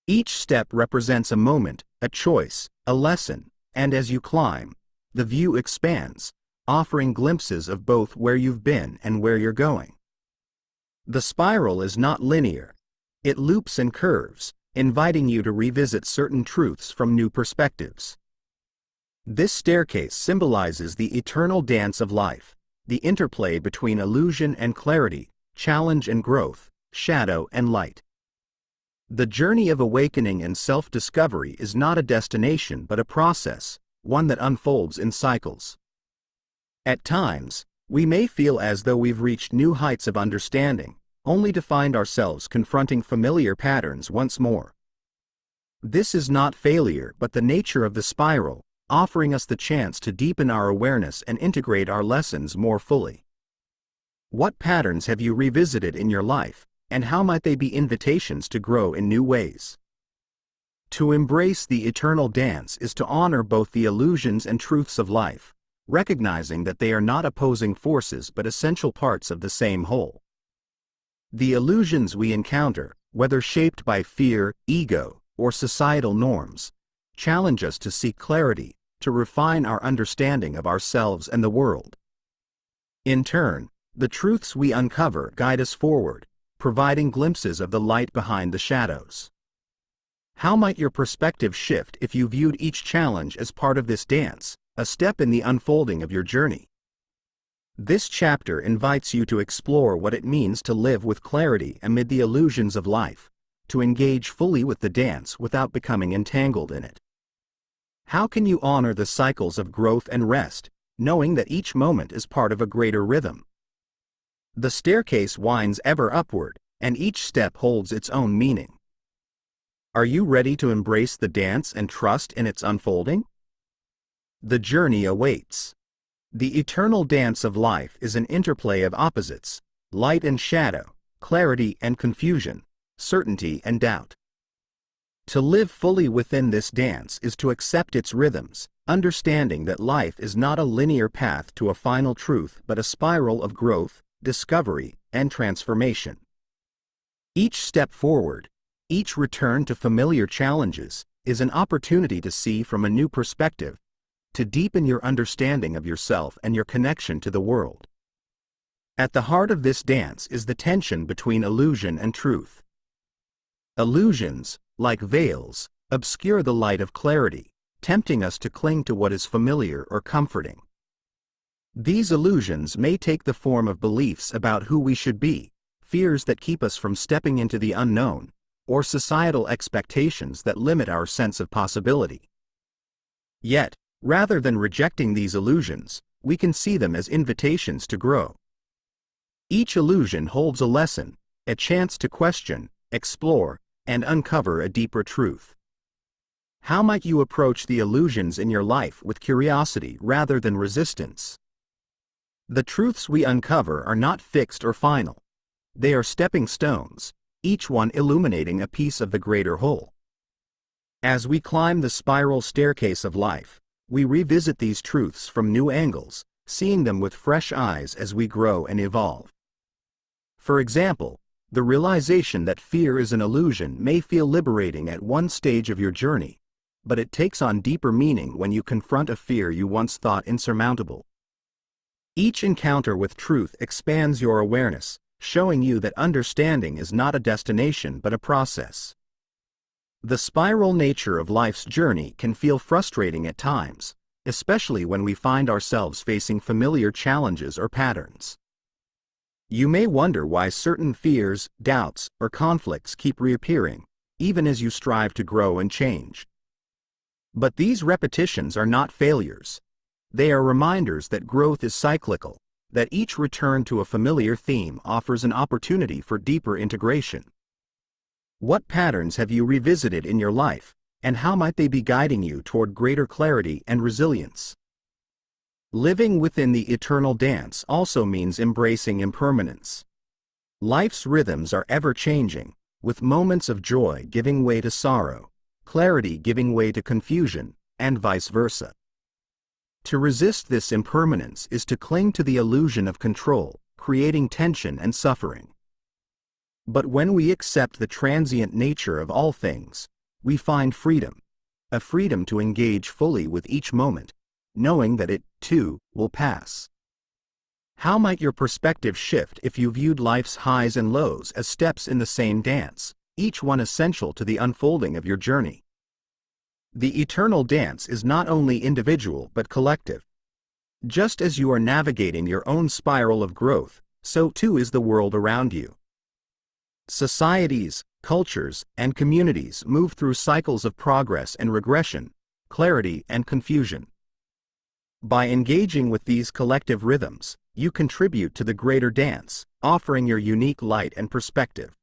Each step represents a moment, a choice, a lesson, and as you climb, the view expands, offering glimpses of both where you've been and where you're going. The spiral is not linear. It loops and curves, inviting you to revisit certain truths from new perspectives. This staircase symbolizes the eternal dance of life, the interplay between illusion and clarity, challenge and growth, shadow and light. The journey of awakening and self-discovery is not a destination but a process, one that unfolds in cycles. At times, we may feel as though we've reached new heights of understanding, only to find ourselves confronting familiar patterns once more. This is not failure but the nature of the spiral, offering us the chance to deepen our awareness and integrate our lessons more fully. What patterns have you revisited in your life, and how might they be invitations to grow in new ways? To embrace the eternal dance is to honor both the illusions and truths of life, recognizing that they are not opposing forces but essential parts of the same whole. The illusions we encounter, whether shaped by fear, ego, or societal norms, challenge us to seek clarity, to refine our understanding of ourselves and the world. In turn, the truths we uncover guide us forward, providing glimpses of the light behind the shadows. How might your perspective shift if you viewed each challenge as part of this dance, a step in the unfolding of your journey? This chapter invites you to explore what it means to live with clarity amid the illusions of life, to engage fully with the dance without becoming entangled in it. How can you honor the cycles of growth and rest, knowing that each moment is part of a greater rhythm? The staircase winds ever upward, and each step holds its own meaning. Are you ready to embrace the dance and trust in its unfolding? The journey awaits. The eternal dance of life is an interplay of opposites, light and shadow, clarity and confusion, certainty and doubt. To live fully within this dance is to accept its rhythms, understanding that life is not a linear path to a final truth but a spiral of growth, discovery, and transformation. Each step forward, each return to familiar challenges, is an opportunity to see from a new perspective, to deepen your understanding of yourself and your connection to the world. At the heart of this dance is the tension between illusion and truth. Illusions, like veils, obscure the light of clarity, tempting us to cling to what is familiar or comforting. These illusions may take the form of beliefs about who we should be, fears that keep us from stepping into the unknown, or societal expectations that limit our sense of possibility. Yet, rather than rejecting these illusions, we can see them as invitations to grow. Each illusion holds a lesson, a chance to question, explore, and uncover a deeper truth. How might you approach the illusions in your life with curiosity rather than resistance? The truths we uncover are not fixed or final. They are stepping stones, each one illuminating a piece of the greater whole. As we climb the spiral staircase of life, we revisit these truths from new angles, seeing them with fresh eyes as we grow and evolve. For example, the realization that fear is an illusion may feel liberating at one stage of your journey, but it takes on deeper meaning when you confront a fear you once thought insurmountable. Each encounter with truth expands your awareness, showing you that understanding is not a destination but a process. The spiral nature of life's journey can feel frustrating at times, especially when we find ourselves facing familiar challenges or patterns. You may wonder why certain fears, doubts, or conflicts keep reappearing, even as you strive to grow and change. But these repetitions are not failures. They are reminders that growth is cyclical, that each return to a familiar theme offers an opportunity for deeper integration. What patterns have you revisited in your life, and how might they be guiding you toward greater clarity and resilience? Living within the eternal dance also means embracing impermanence. Life's rhythms are ever-changing, with moments of joy giving way to sorrow, clarity giving way to confusion, and vice versa. To resist this impermanence is to cling to the illusion of control, creating tension and suffering. But when we accept the transient nature of all things, we find freedom, a freedom to engage fully with each moment, knowing that it, too, will pass. How might your perspective shift if you viewed life's highs and lows as steps in the same dance, each one essential to the unfolding of your journey? The eternal dance is not only individual but collective. Just as you are navigating your own spiral of growth, so too is the world around you. Societies, cultures, and communities move through cycles of progress and regression, clarity and confusion. By engaging with these collective rhythms, you contribute to the greater dance, offering your unique light and perspective.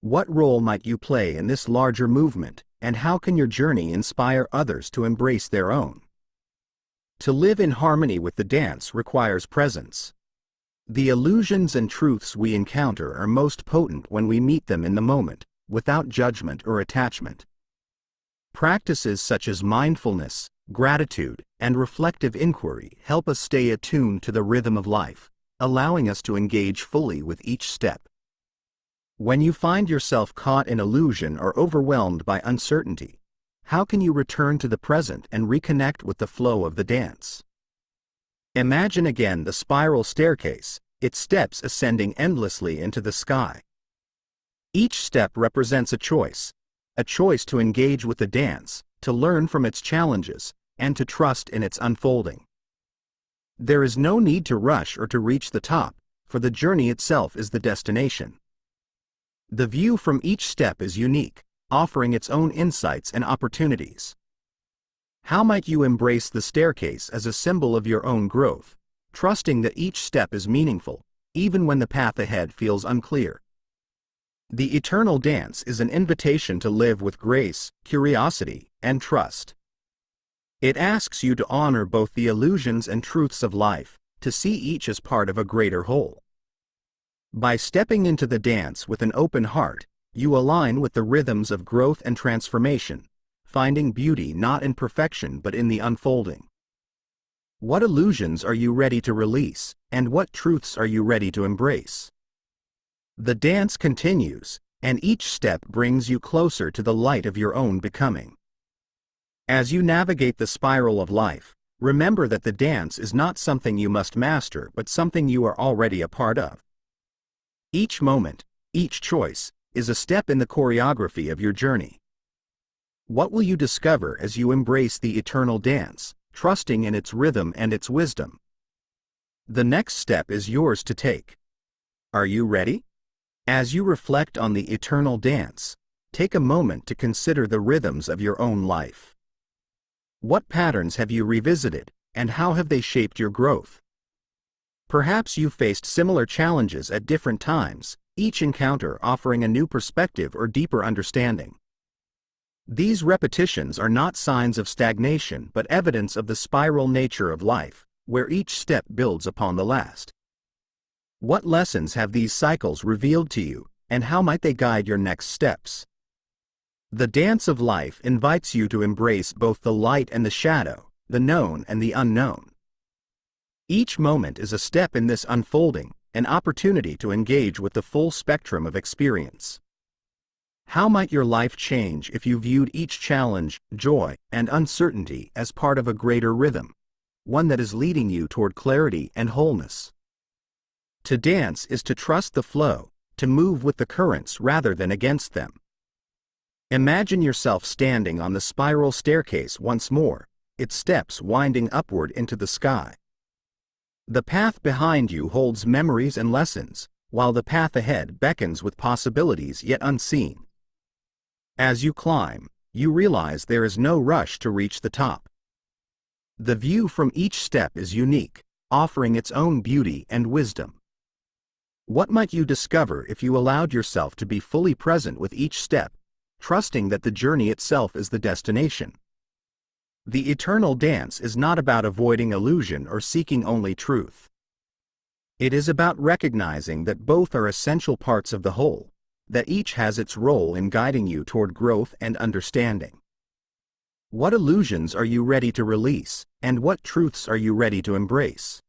What role might you play in this larger movement, and how can your journey inspire others to embrace their own? To live in harmony with the dance requires presence. The illusions and truths we encounter are most potent when we meet them in the moment, without judgment or attachment. Practices such as mindfulness, gratitude, and reflective inquiry help us stay attuned to the rhythm of life, allowing us to engage fully with each step. When you find yourself caught in illusion or overwhelmed by uncertainty, how can you return to the present and reconnect with the flow of the dance? Imagine again the spiral staircase, its steps ascending endlessly into the sky. Each step represents a choice to engage with the dance, to learn from its challenges, and to trust in its unfolding. There is no need to rush or to reach the top, for the journey itself is the destination. The view from each step is unique, offering its own insights and opportunities. How might you embrace the staircase as a symbol of your own growth, trusting that each step is meaningful, even when the path ahead feels unclear? The eternal dance is an invitation to live with grace, curiosity, and trust. It asks you to honor both the illusions and truths of life, to see each as part of a greater whole. By stepping into the dance with an open heart, you align with the rhythms of growth and transformation, finding beauty not in perfection but in the unfolding. What illusions are you ready to release, and what truths are you ready to embrace? The dance continues, and each step brings you closer to the light of your own becoming. As you navigate the spiral of life, remember that the dance is not something you must master but something you are already a part of. Each moment, each choice, is a step in the choreography of your journey. What will you discover as you embrace the eternal dance, trusting in its rhythm and its wisdom? The next step is yours to take. Are you ready? As you reflect on the eternal dance, take a moment to consider the rhythms of your own life. What patterns have you revisited, and how have they shaped your growth? Perhaps you faced similar challenges at different times, each encounter offering a new perspective or deeper understanding. These repetitions are not signs of stagnation but evidence of the spiral nature of life, where each step builds upon the last. What lessons have these cycles revealed to you, and how might they guide your next steps? The dance of life invites you to embrace both the light and the shadow, the known and the unknown. Each moment is a step in this unfolding, an opportunity to engage with the full spectrum of experience. How might your life change if you viewed each challenge, joy, and uncertainty as part of a greater rhythm, one that is leading you toward clarity and wholeness? To dance is to trust the flow, to move with the currents rather than against them. Imagine yourself standing on the spiral staircase once more, its steps winding upward into the sky. The path behind you holds memories and lessons, while the path ahead beckons with possibilities yet unseen. As you climb, you realize there is no rush to reach the top. The view from each step is unique, offering its own beauty and wisdom. What might you discover if you allowed yourself to be fully present with each step, trusting that the journey itself is the destination? The eternal dance is not about avoiding illusion or seeking only truth. It is about recognizing that both are essential parts of the whole, that each has its role in guiding you toward growth and understanding. What illusions are you ready to release, and what truths are you ready to embrace?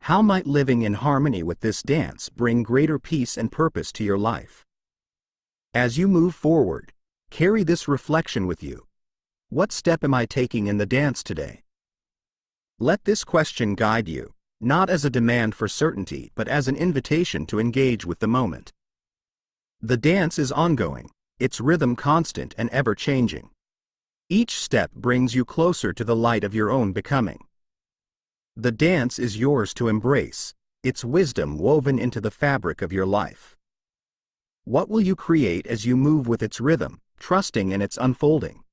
How might living in harmony with this dance bring greater peace and purpose to your life? As you move forward, carry this reflection with you. What step am I taking in the dance today? Let this question guide you, not as a demand for certainty but as an invitation to engage with the moment. The dance is ongoing, its rhythm constant and ever-changing. Each step brings you closer to the light of your own becoming. The dance is yours to embrace, its wisdom woven into the fabric of your life. What will you create as you move with its rhythm, trusting in its unfolding?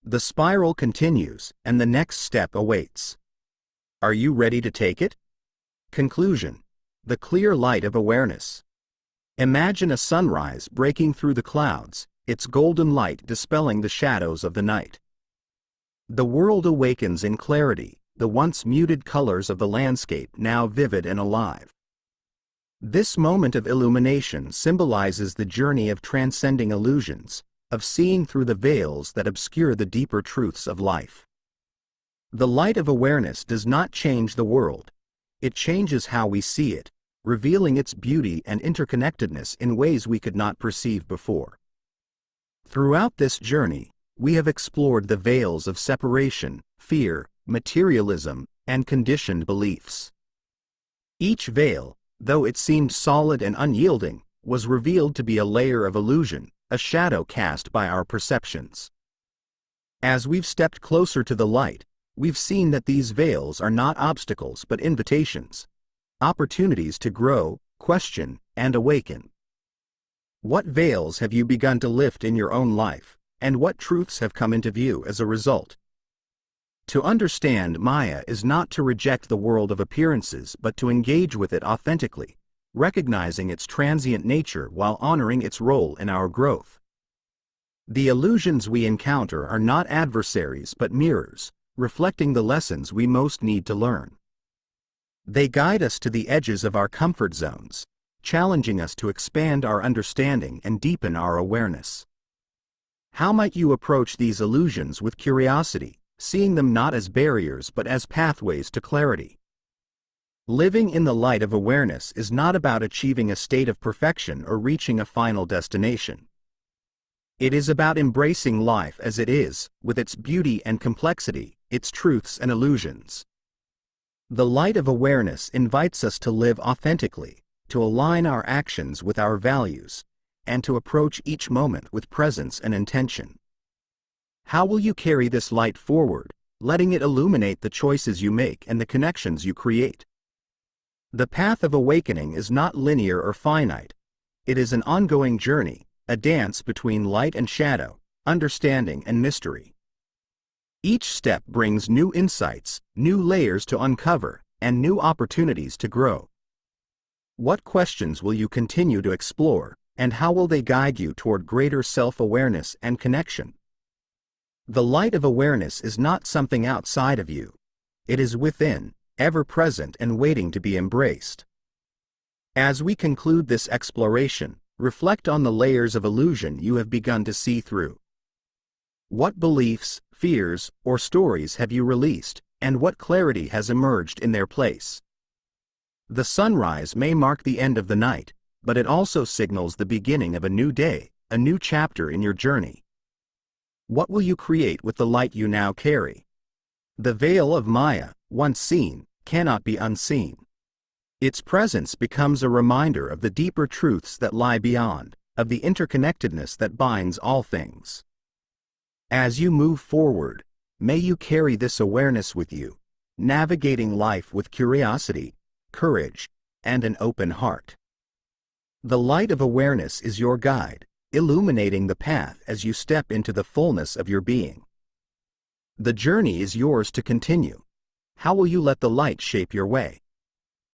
The spiral continues, and the next step awaits. Are you ready to take it? Conclusion: the clear light of awareness. Imagine a sunrise breaking through the clouds, its golden light dispelling the shadows of the night. The world awakens in clarity, the once muted colors of the landscape now vivid and alive. This moment of illumination symbolizes the journey of transcending illusions, of seeing through the veils that obscure the deeper truths of life. The light of awareness does not change the world. It changes how we see it, revealing its beauty and interconnectedness in ways we could not perceive before. Throughout this journey, we have explored the veils of separation, fear, materialism, and conditioned beliefs. Each veil, though it seemed solid and unyielding, was revealed to be a layer of illusion, a shadow cast by our perceptions. As we've stepped closer to the light, we've seen that these veils are not obstacles but invitations, opportunities to grow, question, and awaken. What veils have you begun to lift in your own life, and what truths have come into view as a result? To understand Maya is not to reject the world of appearances but to engage with it authentically, recognizing its transient nature while honoring its role in our growth. The illusions we encounter are not adversaries but mirrors, reflecting the lessons we most need to learn. They guide us to the edges of our comfort zones, challenging us to expand our understanding and deepen our awareness. How might you approach these illusions with curiosity, seeing them not as barriers but as pathways to clarity? Living in the light of awareness is not about achieving a state of perfection or reaching a final destination. It is about embracing life as it is, with its beauty and complexity, its truths and illusions. The light of awareness invites us to live authentically, to align our actions with our values, and to approach each moment with presence and intention. How will you carry this light forward, letting it illuminate the choices you make and the connections you create? The path of awakening is not linear or finite. It is an ongoing journey, a dance between light and shadow, understanding and mystery. Each step brings new insights, new layers to uncover, and new opportunities to grow. What questions will you continue to explore, and how will they guide you toward greater self-awareness and connection? The light of awareness is not something outside of you. It is within, ever present and waiting to be embraced. As we conclude this exploration, reflect on the layers of illusion you have begun to see through. What beliefs, fears, or stories have you released, and what clarity has emerged in their place? The sunrise may mark the end of the night, but it also signals the beginning of a new day, a new chapter in your journey. What will you create with the light you now carry? The veil of Maya, once seen, cannot be unseen. Its presence becomes a reminder of the deeper truths that lie beyond, of the interconnectedness that binds all things. As you move forward, may you carry this awareness with you, navigating life with curiosity, courage, and an open heart. The light of awareness is your guide, illuminating the path as you step into the fullness of your being. The journey is yours to continue. How will you let the light shape your way?